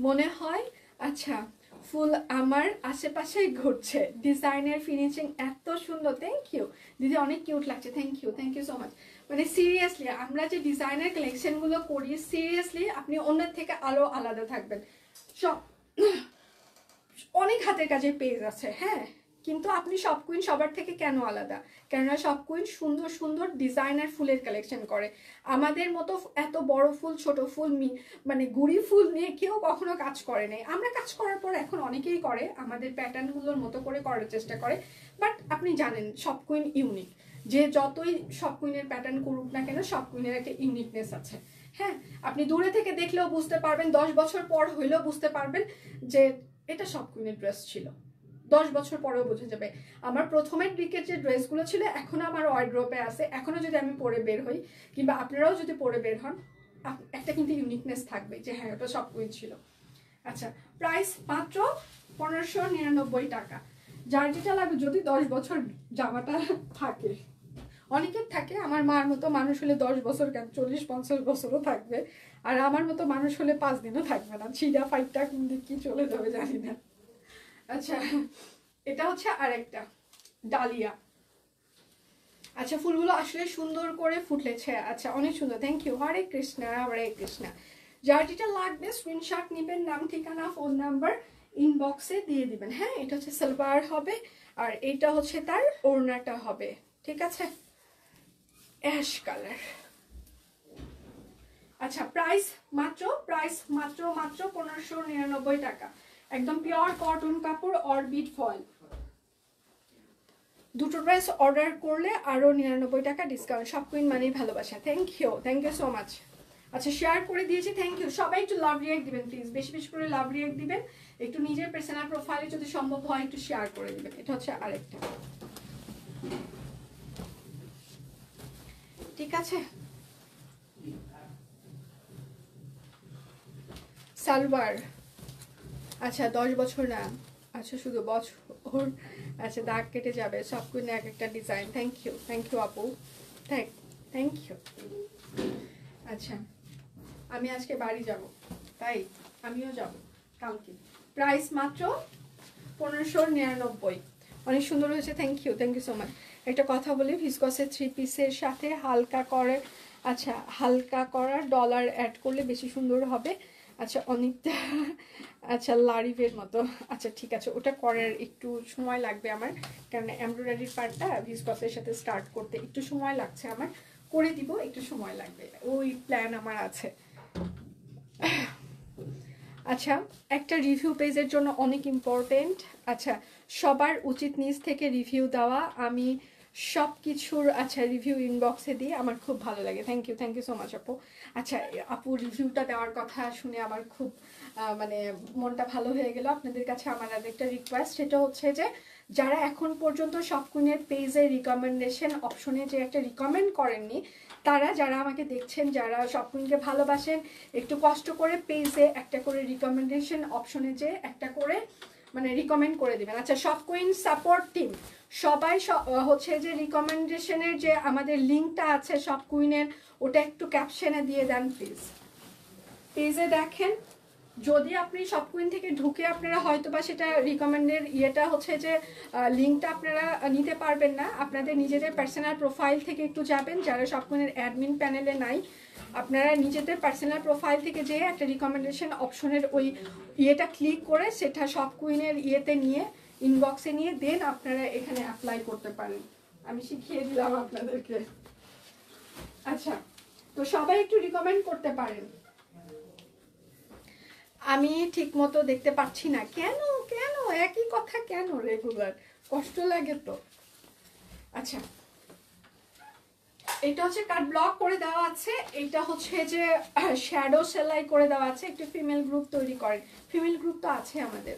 মনে হয় আচ্ছা ফুল আমার আশেপাশেই ঘুরছে। ডিজাইনের ফিনিশিং এত সুন্দর, থ্যাংক ইউ দিদি, অনেক কিউট লাগছে, থ্যাংক ইউ সো মাচ। মানে সিরিয়াসলি আমরা যে ডিজাইনের কালেকশনগুলো করি, সিরিয়াসলি আপনি অন্যের থেকে আরো আলাদা থাকবেন। সব অনেক হাতের কাজের পেজ আছে, হ্যাঁ, কিন্তু আপনি সব কুইন সবার থেকে কেন আলাদা? কেননা সব কুইন সুন্দর সুন্দর ডিজাইনার ফুলের কালেকশন করে। আমাদের মতো এত বড় ফুল ছোট ফুল মানে গুড়ি ফুল নিয়ে কেউ কখনো কাজ করে নাই। আমরা কাজ করার পর এখন অনেকেই করে, আমাদের প্যাটার্নগুলোর মতো করে করার চেষ্টা করে, বাট আপনি জানেন সব কুইন ইউনিক। যে যতই সব কুইনের প্যাটার্ন করুক না কেন, সব কুইনের একটা ইউনিকনেস আছে। হ্যাঁ, আপনি দূরে থেকে দেখলেও বুঝতে পারবেন, 10 বছর পর হইলেও বুঝতে পারবেন যে এটা সব কুইনের ড্রেস ছিল। 10 বছর পরেও বোঝা যাবে। আমার প্রথমের দিকের যে ড্রেসগুলো ছিল এখনো আমার ওয়ার্ড্রোবে আছে, এখনো যদি আমি পরে বের হই কিংবা আপনারাও যদি পরে বের হন, একটা কিন্তু ইউনিকনেস থাকবে যে হ্যাঁ ওটা সব কুইন ছিল। আচ্ছা প্রাইস মাত্র 1599 টাকা। যার যেটা লাগবে, যদি 10 বছর জামাটা থাকে, অনেকের থাকে, আমার মার মতো মানুষ হলে 10 বছর কেন 40-50 বছরও থাকবে, আর আমার মতো মানুষ হলে 5 দিনও থাকবে না, ছিঁড়া ফাইটটা কোন দিক কি চলে যাবে জানি না। আচ্ছা এটা হচ্ছে আরেকটা ডালিয়া। আচ্ছা ফুলগুলো আসলে সুন্দর করে ফুটেছে, আচ্ছা অনেক সুন্দর, থ্যাংক ইউ, হরে কৃষ্ণা হরে কৃষ্ণা। যার যেটা লাগবে স্ক্রিনশট নেবেন, নাম ঠিকানা ফোন নাম্বার ইনবক্সে দিয়ে দিবেন। হ্যাঁ এটা হচ্ছে সালোয়ার হবে, আর এটা হচ্ছে তার ওড়নাটা হবে, ঠিক আছে, অ্যাশ কালার। আচ্ছা প্রাইস মাত্র 1599 টাকা, একদম পিওর কটন কাপড় অরবিট ফয়েল। দুটো ড্রেস অর্ডার করলে আরো 99 টাকা ডিসকাউন্ট। সব কুইন মানেই ভালোবাসা, থ্যাংক ইউ সো মাচ। আচ্ছা শেয়ার করে দিয়েছি, থ্যাংক ইউ। সবাই একটু লাভ রিয়াক্ট দিবেন প্লিজ, বেশি বেশি করে লাভ রিয়াক্ট দিবেন, একটু নিজের পার্সোনাল প্রোফাইলে যদি সম্ভব হয় একটু শেয়ার করে দিবেন। এটা হচ্ছে আরেকটা, ঠিক আছে। সালবার আচ্ছা 10 বছর না, আচ্ছা শুধু বছর, আচ্ছা দাগ কেটে যাবে। সব কুইন এক একটা ডিজাইন, থ্যাংক ইউ আপু, থ্যাংক ইউ। আচ্ছা আমি আজকে বাড়ি যাব, তাই আমিও যাব কালকে। প্রাইস মাত্র 1599, অনেক সুন্দর হয়েছে, থ্যাংক ইউ সো মাচ। একটা কথা বলি, ভিসকসের 3 পিসের সাথে হালকা করে, আচ্ছা হালকা করার ডলার অ্যাড করলে বেশি সুন্দর হবে। আচ্ছা অনেকটা, আচ্ছা লারিভের মতো, আচ্ছা ঠিক আছে, ওটা করার একটু সময় লাগবে আমার, কারণ এমব্রয়ডারির পার্টটা ভিসকসের সাথে স্টার্ট করতে একটু সময় লাগছে আমার, করে দিব, একটু সময় লাগবে, ওই প্ল্যান আমার আছে। আচ্ছা একটা রিভিউ পেজের জন্য অনেক ইম্পর্টেন্ট, আচ্ছা সবার উচিত নিজ থেকে রিভিউ দেওয়া। আমি সব কিছুর আচ্ছা রিভিউ ইনবক্সে দিই, আমার খুব ভালো লাগে, থ্যাংক ইউ সো মাচ আপু। আচ্ছা আপু রিভিউটা দেওয়ার কথা শুনে আমার খুব মানে মনটা ভালো হয়ে গেল। আপনাদের কাছে আমার আরেকটা রিকোয়েস্ট, সেটা হচ্ছে যে যারা এখন পর্যন্ত সব কুইনের পেজে রিকমেন্ডেশন অপশনে যে একটা রিকমেন্ড করেননি, তারা যারা আমাকে দেখছেন, যারা সব কুইনকে ভালোবাসেন, একটু কষ্ট করে পেজে একটা করে রিকমেন্ডেশন অপশনে যে একটা করে মানে রিকমেন্ড করে দিবেন। আচ্ছা সব কুইন সাপোর্ট টিম সবাই হচ্ছে যে রিকমেন্ডেশনের যে আমাদের লিঙ্কটা আছে সব কুইনের, ওটা একটু ক্যাপশনে দিয়ে দেন প্লিজ। পেজে দেখেন, যদি আপনি সব কুইন থেকে ঢুকে আপনারা হয়তো বা সেটা রিকমেন্ডের ইয়েটা হচ্ছে যে লিঙ্কটা আপনারা নিতে পারবেন না, আপনাদের নিজেদের পার্সোনাল প্রোফাইল থেকে একটু যাবেন, যারা সব কুইনের অ্যাডমিন প্যানেলে নাই আপনারা নিজেদের পার্সোনাল প্রোফাইল থেকে যেয়ে একটা রিকমেন্ডেশন অপশনের ওই ইয়েটা ক্লিক করে সেটা সব কুইনের ইয়েতে নিয়ে ইনবক্সে নিয়ে দেন আপনারা এখানে অ্যাপ্লাই করতে পারেন। আমি শিখিয়ে দিলাম আপনাদেরকে। আচ্ছা, তো সবাই একটু রিকমেন্ড করতে পারেন। আমি ঠিক মতো দেখতে পাচ্ছি না, কেন কেন একই কথা কেন রেগুলার, কষ্ট লাগে তো। আচ্ছা, এটা হচ্ছে কাট ব্লক করে দেওয়া আছে, এটা হচ্ছে যে শ্যাডো সেলাই করে দেওয়া আছে, একটু ফিমেল গ্রুপ তৈরি করেন, ফিমেল গ্রুপ তো আছে আমাদের।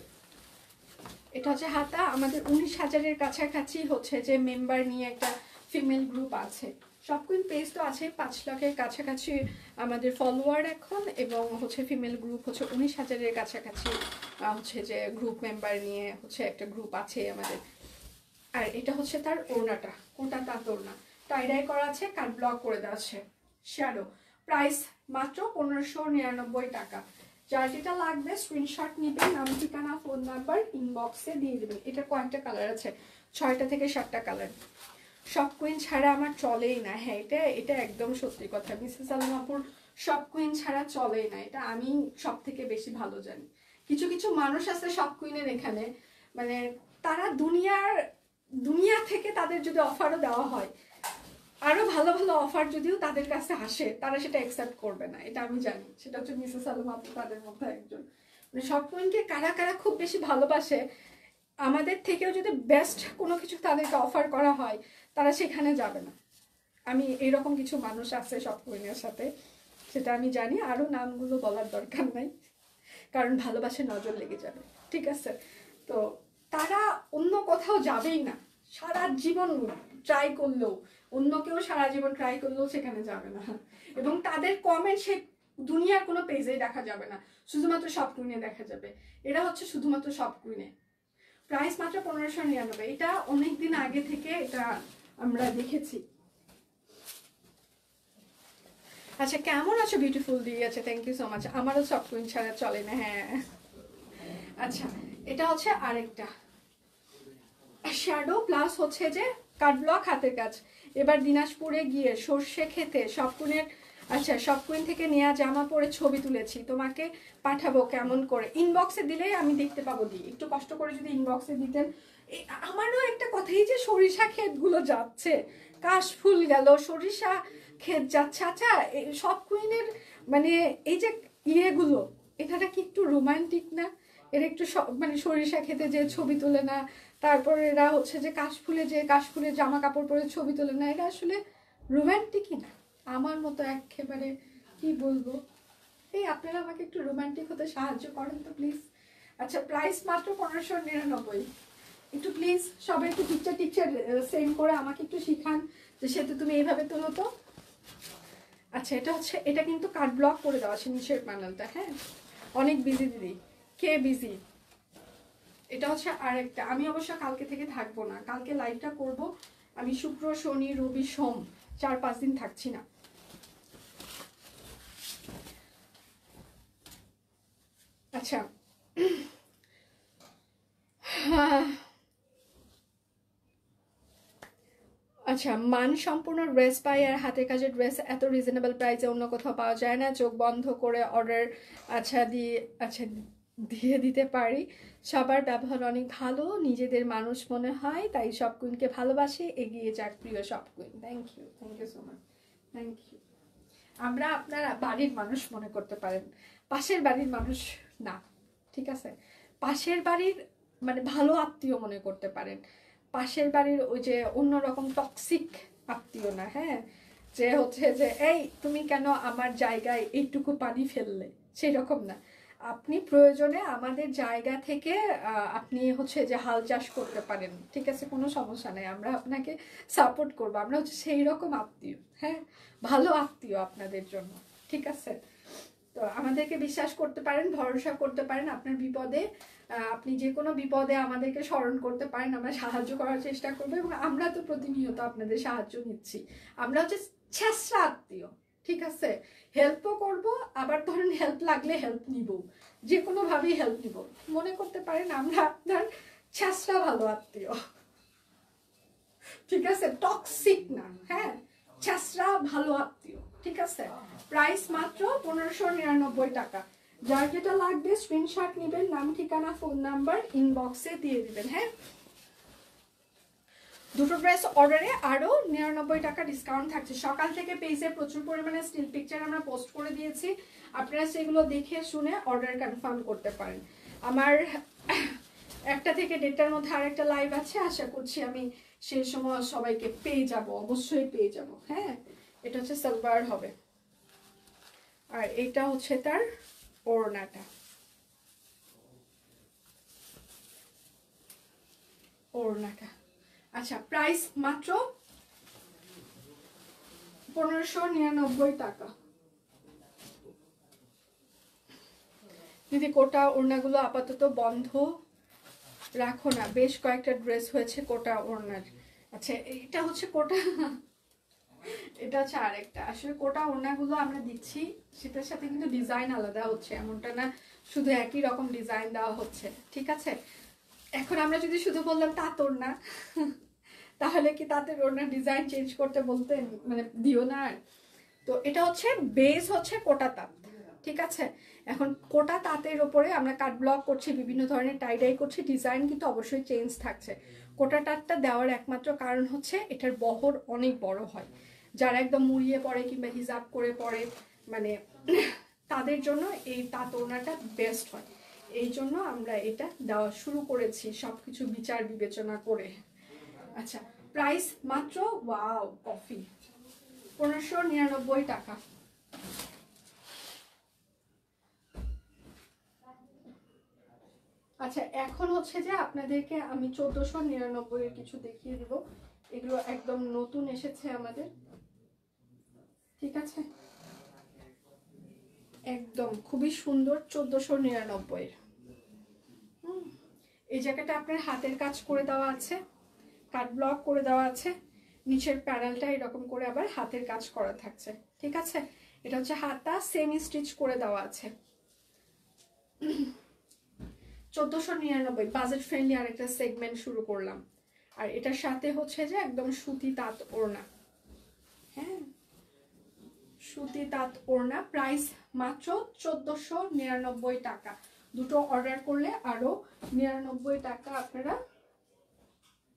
এটা হচ্ছে হাতা, আমাদের 19,000-এর কাছাকাছি হচ্ছে যে মেম্বার নিয়ে একটা ফিমেল গ্রুপ আছে। সব কুইন পেজ তো আছে 5 লাখের কাছাকাছি আমাদের ফলোয়ার এখন, এবং হচ্ছে ফিমেল গ্রুপ হচ্ছে 19,000-এর কাছাকাছি হচ্ছে যে গ্রুপ মেম্বার নিয়ে হচ্ছে একটা গ্রুপ আছে আমাদের। আর এটা হচ্ছে তার ওড়নাটা, কোটা তাঁত ওড়না, টাইডাই করা আছে, কাট ব্লক করে দেওয়া আছে, শ্যাডো। প্রাইস মাত্র 1599 টাকা। যার যেটা লাগবে স্ক্রিনশট নেবেন, নাম ঠিকানা ফোন নাম্বার ইনবক্সে দিয়ে দেবেন। এটা কয়েকটা কালার আছে, 6টা থেকে 7টা কালার। সব কুইন ছাড়া আমার চলেই না। হ্যাঁ, এটা একদম সত্যি কথা, মিসেস আলমাপুর সব কুইন ছাড়া চলেই না, এটা আমি সব থেকে বেশি ভালো জানি। কিছু কিছু মানুষ আছে সব কুইনের এখানে, মানে তারা দুনিয়া থেকে তাদের যদি অফারও দেওয়া হয়, আরো ভালো ভালো অফার যদিও তাদের কাছে আসে, তারা সেটা অ্যাকসেপ্ট করবে না, এটা আমি জানি। সেটা হচ্ছে মিসেস আলম আপু তাদের মধ্যে একজন। মানে সব কুইনকে কারা কারা খুব বেশি ভালোবাসে, আমাদের থেকেও যদি বেস্ট কোনো কিছু তাদেরকে অফার করা হয় তারা সেখানে যাবে না। আমি এরকম কিছু মানুষ আছে সব কুইনের সাথে, সেটা আমি জানি। আরো নামগুলো বলার দরকার নাই, কারণ ভালোবাসে নজর লেগে যাবে, ঠিক আছে? তো তারা অন্য কোথাও যাবেই না, সারা জীবন ট্রাই করলেও, অন্য কেউ সারা জীবন ট্রাই করলেও সেখানে যাবে না। এবং তাদের কমেন্ট সে দুনিয়ার কোনো পেজে দেখা যাবে না, শুধুমাত্র সব কুইনে দেখা যাবে। এরা হচ্ছে শুধুমাত্র সব কুইনে। প্রাইস মাত্র 1599। এটা অনেকদিন আগে থেকে এটা আমরা দেখেছি। আচ্ছা, কেমন আছো বিউটিফুল দিয়ে আছে, থ্যাংক ইউ সো মাচ। আমারও সব কুইন ছাড়া চলে না, হ্যাঁ। আচ্ছা, এটা হচ্ছে আরেকটা শ্যাডো প্লাস হচ্ছে যে কাট ব্লক হাতের কাজ। এবার দিনাজপুরে গিয়ে সর্ষে খেতে সব কুইনের, আচ্ছা সব কুইন থেকে নেওয়া জামা পরে ছবি তুলেছি, তোমাকে পাঠাবো কেমন করে, ইনবক্সে দিলেই আমি দেখতে পাবো। দিই একটু কষ্ট করে যদি ইনবক্সে দিতেন। আমারও একটা কথাই যে সরিষা ক্ষেতগুলো যাচ্ছে, কাশফুল গেল, সরিষা ক্ষেত যাচ্ছে। আচ্ছা, সব কুইনের মানে এই যে ইয়েগুলো, এটা কি একটু রোমান্টিক না? এর একটু মানে সরিষা খেতে যে ছবি তোলে না, তারপর এরা হচ্ছে যে কাশফুলের জামা কাপড় পরে ছবি তোলে না, এটা আসলে রোমান্টিকই না আমার মতো একেবারে। কি বলবো, এই আপনারা আমাকে একটু রোমান্টিক হতে সাহায্য করেন তো প্লিজ। আচ্ছা, প্রাইস মাত্র 1599। একটু প্লিজ সবাই একটু টিকচার সেন্ড করে আমাকে একটু শিখান যে সে তো তুমি এইভাবে তোলো তো। আচ্ছা, এটা কিন্তু কাট ব্লক করে দেওয়া আছে নিচের প্যানেলটা, হ্যাঁ। অনেক বিজি দিদি, কে বিজি? এটা হচ্ছে আরেকটা। আমি অবশ্য কালকে থেকে থাকবো না, কালকে লাইভটা করব আমি শুক্র শনি রবি সোম, 4-5 দিন থাকছি না। আচ্ছা, আচ্ছা, মানসম্পন্ন ড্রেস পাই আর হাতের কাজের ড্রেস এত রিজনেবল প্রাইসে অন্য কোথাও পাওয়া যায় না। চোখ বন্ধ করে অর্ডার দিয়ে দিতে পারি। সবার ব্যবহার অনেক ভালো, নিজেদের মানুষ মনে হয়, তাই সব কুইনকে ভালোবাসে, এগিয়ে যাক প্রিয় সব queen. Thank you so much, thank you. আমরা আপনারা বাড়ির মানুষ মনে করতে পারেন, পাশের বাড়ির মানুষ না, ঠিক আছে? পাশের বাড়ির মানে ভালো আত্মীয় মনে করতে পারেন, পাশের বাড়ির ওই যে অন্যরকম টক্সিক আত্মীয় না, হ্যাঁ। যে হচ্ছে যে এই তুমি কেন আমার জায়গায় এইটুকু পানি ফেললে, সেই রকম না। আপনি প্রয়োজনে আমাদের জায়গা থেকে আপনি হচ্ছে যে হাল চাষ করতে পারেন, ঠিক আছে, কোনো সমস্যা নেই, আমরা আপনাকে সাপোর্ট করবো। আমরা হচ্ছে সেই রকম আত্মীয়, হ্যাঁ, ভালো আত্মীয় আপনাদের জন্য, ঠিক আছে? তো আমাদেরকে বিশ্বাস করতে পারেন, ভরসা করতে পারেন। আপনার বিপদে, আপনি যে কোনো বিপদে আমাদেরকে স্মরণ করতে পারেন, আমরা সাহায্য করার চেষ্টা করবো। এবং আমরা তো প্রতিনিয়ত আপনাদের সাহায্য নিচ্ছি, আমরা হচ্ছে ছেঁচড়া আত্মীয়, ঠিক আছে? হেল্পও করব, আবার ধরেন হেল্প লাগলে হেল্প নিব, যে কোনোভাবেই হেল্প নিব। মনে করতে পারেন আমরা আপনার ছেঁচড়া ভালো আত্মীয়, ঠিক আছে? টক্সিক না, হ্যাঁ, ছেঁচড়া ভালো আত্মীয়। ঠিক আছে, প্রাইস মাত্র 1599 টাকা। যার যেটা লাগবে স্ক্রিনশট নেবেন, নাম ঠিকানা ফোন নাম্বার ইনবক্সে দিয়ে দিবেন। হ্যাঁ, দুটো ড্রেস অর্ডারে আরো 99 টাকা ডিসকাউন্ট থাকছে। সকাল থেকে পেজে প্রচুর পরিমাণে স্টিল পিকচার আমরা পোস্ট করে দিয়েছি, আপনারা সেগুলো দেখে শুনে অর্ডার কনফার্ম করতে পারেন। আমার 1টা থেকে 1:30টার মধ্যে আরেকটা লাইভ আছে, আশা করছি আমি সেই সময় সবাইকে পেয়ে যাব, অবশ্যই পেয়ে যাব। হ্যাঁ, এটা হচ্ছে সালোয়ার হবে, আর এটা হচ্ছে তার ওড়নাটা। ওড়নাটা আচ্ছা, প্রাইস মাত্র 1599 টাকা। দিদি কোটা ওড়নাগুলো আপাতত বন্ধ রাখো না, বেশ কয়েকটা ড্রেস হয়েছে কোটা ওড়নার। আচ্ছা, এটা হচ্ছে কোটা, এটা হচ্ছে আরেকটা। আসলে কোটা ওড়নাগুলো আমরা দিচ্ছি, সেটার সাথে কিন্তু ডিজাইন আলাদা হচ্ছে, এমনটা না শুধু একই রকম ডিজাইন দেওয়া হচ্ছে। ঠিক আছে, এখন আমরা যদি শুধু বললাম তাঁত ওড়না, তাহলে কি তাঁতের ওড়নার ডিজাইন চেঞ্জ করতে বলতেন, মানে দিও না আর। তো এটা হচ্ছে বেস হচ্ছে কোটা তাঁত। ঠিক আছে, এখন কোটা তাঁতের ওপরে আমরা কাট ব্লক করছি, বিভিন্ন ধরনের টাইডাই করছি, ডিজাইন কিন্তু অবশ্যই চেঞ্জ থাকছে। কোটা তাঁতটা দেওয়ার একমাত্র কারণ হচ্ছে এটার বহর অনেক বড় হয়, যারা একদম মুড়িয়ে পড়ে কিংবা হিজাব করে পড়ে, মানে তাদের জন্য এই তাঁত ওড়নাটা বেস্ট হয়। এই জন্য আমরা এটা দেওয়া শুরু করেছি, সবকিছু বিচার বিবেচনা করে। আচ্ছা, প্রাইস মাত্র ওয়াও কফি 1599 টাকা। আচ্ছা, এখন হচ্ছে যে আপনাদেরকে আমি 1499 এর কিছু দেখিয়ে দিব। এগুলো একদম নতুন এসেছে আমাদের। ঠিক আছে, একদম খুবই সুন্দর 1499 এর। এই জায়গাটা আপনার হাতের কাজ করে দেওয়া আছে, কাট ব্লক করে দেওয়া আছে, নিচের প্যানেলটা এরকম করে আবার হাতের কাজ করা থাকছে। ঠিক আছে, এটা হচ্ছে হাতটা সেমি স্টিচ করে দেওয়া আছে। 1499, বাজেট ফ্রেন্ডলি আরেকটা সেগমেন্ট শুরু করলাম। আর এটার সাথে হচ্ছে যে একদম সুতি তাঁত ওড়না। হ্যাঁ, সুতি তাঁত ওড়না, প্রাইস মাত্র 1499 টাকা। দুটো অর্ডার করলে আরো 99 টাকা আপনারা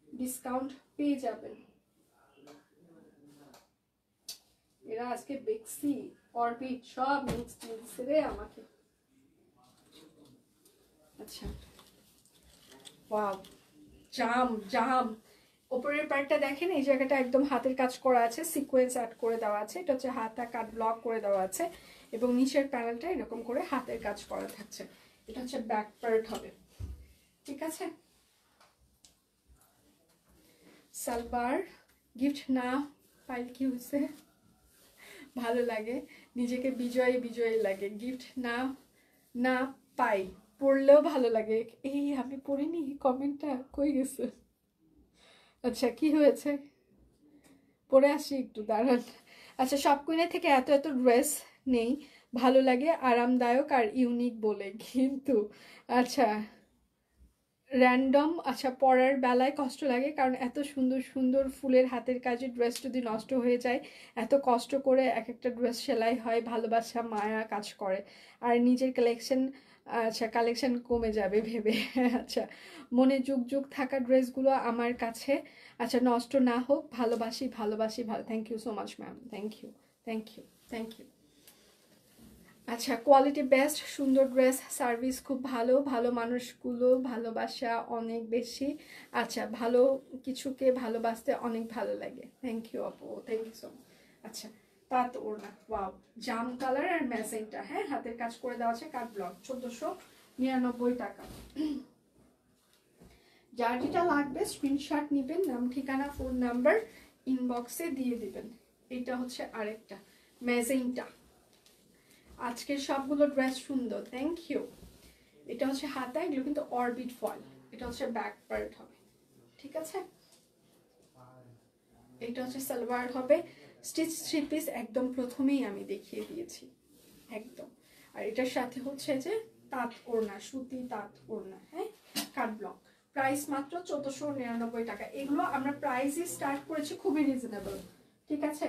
ডিসকাউন্ট পেয়ে যাবেন। এরা আজকে বেক্সি অরবিট সব মিক্স দিচ্ছে রে আমাকে। আচ্ছা, ওয়াও, জাম জাম। উপরের পার্টটা দেখেন, এই জায়গাটা একদম হাতের কাজ করা আছে, সিকোয়েন্স অ্যাড করে দেওয়া আছে, এটা হচ্ছে হাতা কাট ব্লক করে দেওয়া আছে, এবং নিচের প্যানেলটা এরকম করে হাতের কাজ করা থাকছে। এটা হচ্ছে ব্যাক পার্ট হবে। ঠিক আছে, সালবার গিফট না পাইলে কি হয়েছে, ভালো লাগে, নিজেকে বিজয়ী বিজয়ী লাগে। গিফট না না পাই, পড়লেও ভালো লাগে। এই আমি পড়িনি কমেন্টটা, কই গেছে? আচ্ছা, কি হয়েছে পরে আসি, একটু দাঁড়ান। আচ্ছা, সব কুইনের থেকে এত এত ড্রেস নেই, ভালো লাগে, আরামদায়ক আর ইউনিক বলে, কিন্তু আচ্ছা র্যান্ডম, আচ্ছা পরার বেলায় কষ্ট লাগে, কারণ এত সুন্দর সুন্দর ফুলের হাতের কাজের ড্রেস যদি নষ্ট হয়ে যায়, এত কষ্ট করে এক একটা ড্রেস সেলাই হয়, ভালোবাসা মায়া কাজ করে, আর নিজের কালেকশন, আচ্ছা কালেকশন কমে যাবে ভেবে। আচ্ছা, মনে যুগ যুগ থাকা ড্রেসগুলো আমার কাছে, আচ্ছা নষ্ট না হোক, ভালোবাসি ভালোবাসি ভালো। Thank you so much ma'am, thank you thank you thank you. আচ্ছা, কোয়ালিটি বেস্ট, সুন্দর ড্রেস, সার্ভিস খুব ভালো, ভালো মানুষগুলো, ভালোবাসা অনেক বেশি। আচ্ছা, ভালো কিছুকে ভালোবাসতে অনেক ভালো লাগে। থ্যাংক ইউ আপু, থ্যাংক ইউ সো মাচ। আচ্ছা, তাঁত ওড়না, ওয়াও, জাম কালার আর ম্যাজেন্টা, হ্যাঁ হাতের কাজ করে দেওয়া আছে, কাট ব্লক, 1499 টাকা। যার যেটা লাগবে স্ক্রিনশট নেবেন, নাম ঠিকানা ফোন নাম্বার ইনবক্সে দিয়ে দিবেন। এটা হচ্ছে আরেকটা ম্যাজেন্টা। আজকের সবগুলো ড্রেস সুন্দর, থ্যাংক ইউ। এটা হচ্ছে হাতা, এগুলো কিন্তু অরবিট ফয়েল। এটা হচ্ছে ব্যাক পার্ট হবে। ঠিক আছে, এটা হচ্ছে সালোয়ার হবে, স্টিচ 3 পিস একদম প্রথমেই আমি দেখিয়ে দিয়েছি একদম। আর এটার সাথে হচ্ছে যে তাঁত ওড়না, সুতি তাঁত ওড়না, হ্যাঁ কাট ব্লক, প্রাইস মাত্র 1499 টাকা। এগুলো আমরা প্রাইসই স্টার্ট করেছি খুবই রিজনেবল। ঠিক আছে,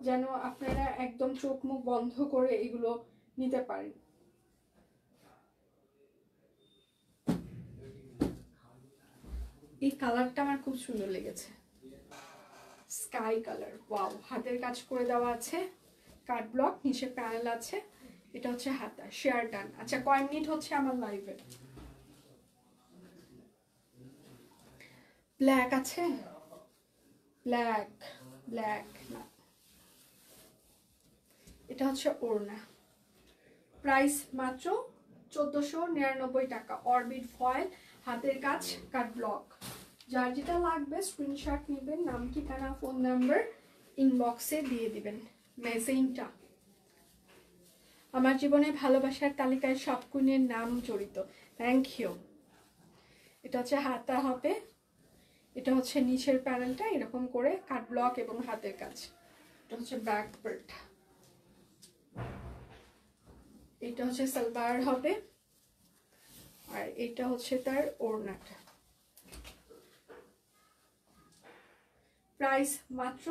যেন আপনারা একদম চোখ মুখ বন্ধ করে এগুলো নিতে পারেন। এই কালারটা আমার খুব সুন্দর লেগেছে, স্কাই কালার। ওয়াও, হাতের কাজ করে দেওয়া আছে, কাট ব্লক, নিচে প্যানেল আছে। এটা হচ্ছে হাতা, শেয়ার ডান। আচ্ছা, কয় মিনিট হচ্ছে আমার লাইভে? ব্ল্যাক আছে? ব্ল্যাক ব্ল্যাক না, এটা হচ্ছে ওড়না। প্রাইস মাত্র 1499 টাকা। অরবিট ফয়েল, হাতের কাজ, কাট ব্লক। যার যেটা লাগবে স্ক্রিনশট নেবেন, নাম ঠিকানা ফোন নাম্বার ইনবক্সে দিয়ে দিবেন। মেসেঞ্জটা আমার জীবনে ভালোবাসার তালিকায় সব কুইনের নাম জড়িত। Thank you. এটা হচ্ছে হাতা হবে, এটা হচ্ছে নিচের প্যানেলটা এরকম করে কাট ব্লক এবং হাতের কাজ। এটা হচ্ছে ব্যাক পার্ট, এটা হচ্ছে সালোয়ার হবে, আর এটা হচ্ছে তার ওড়নাটা। প্রাইস মাত্র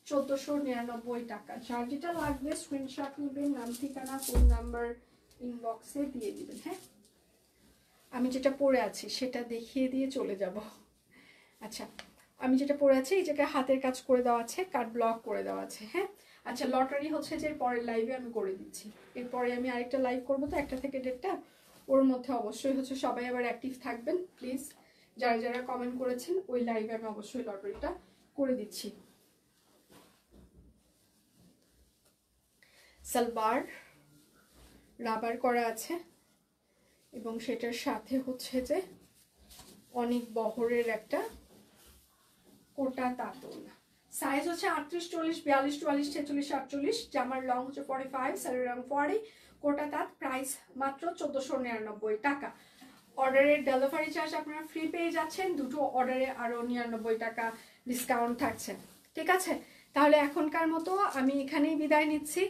1499 টাকা। যার যেটা লাগবে স্ক্রিনশট নেবেন, নাম ঠিকানা ফোন নাম্বার ইনবক্সে দিয়ে দিবেন। হ্যাঁ, আমি যেটা পরে আছি সেটা দেখিয়ে দিয়ে চলে যাব। আচ্ছা, আমি যেটা পরে আছি এই জায়গায় হাতের কাজ করে দেওয়া আছে, কাট ব্লক করে দেওয়া আছে। হ্যাঁ, আচ্ছা, লটারি হচ্ছে যে পরের লাইভে আমি করে দিচ্ছি। এরপরে আমি আরেকটা লাইভ করবো তো, 1টা থেকে 1:30, ওর মধ্যে অবশ্যই হচ্ছে সবাই আবার অ্যাক্টিভ থাকবেন প্লিজ। যারা যারা কমেন্ট করেছেন ওই লাইভে আমি অবশ্যই লটারিটা করে দিচ্ছি। সালোয়ার রাবার করা আছে এবং সেটার সাথে হচ্ছে যে অনেক বহরের একটা কোটা তাঁতল। সাইজ হচ্ছে 38, 40, 42, 44, 46, 48। জামার লং হচ্ছে 45, শাড়ির রং 40, কোটা তাঁত। প্রাইস মাত্র 1499 টাকা। অর্ডারের ডেলিভারি চার্জ আপনারা ফ্রি পেয়ে যাচ্ছেন, দুটো অর্ডারে আরও 99 টাকা ডিসকাউন্ট থাকছে। ঠিক আছে, তাহলে এখনকার মতো আমি এখানেই বিদায় নিচ্ছি।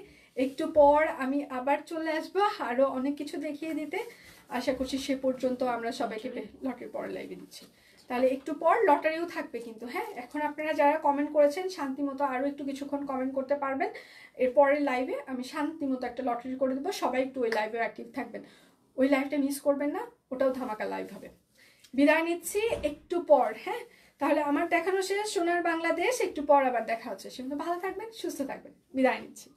একটু পর আমি আবার চলে আসবো আরও অনেক কিছু দেখিয়ে দিতে। আশা করছি সে পর্যন্ত আমরা সবাইকে লটারি পরে লাইভে দিচ্ছি। তাহলে একটু পর লটারিও থাকবে কিন্তু। হ্যাঁ, এখন আপনারা যারা কমেন্ট করেছেন শান্তি মতো আরও একটু কিছুক্ষণ কমেন্ট করতে পারবেন। এরপরের লাইভে আমি শান্তি মতো একটা লটারি করে দেবো, সবাই একটু ওই লাইভে অ্যাক্টিভ থাকবেন। ওই লাইভটা মিস করবেন না, ওটাও ধামাকা লাইভ হবে। বিদায় নিচ্ছি একটু পর। হ্যাঁ, তাহলে আমার দেখানো শেষ সোনার বাংলাদেশ, একটু পর আবার দেখা হচ্ছে। সেজন্য ভালো থাকবেন, সুস্থ থাকবেন, বিদায় নিচ্ছি।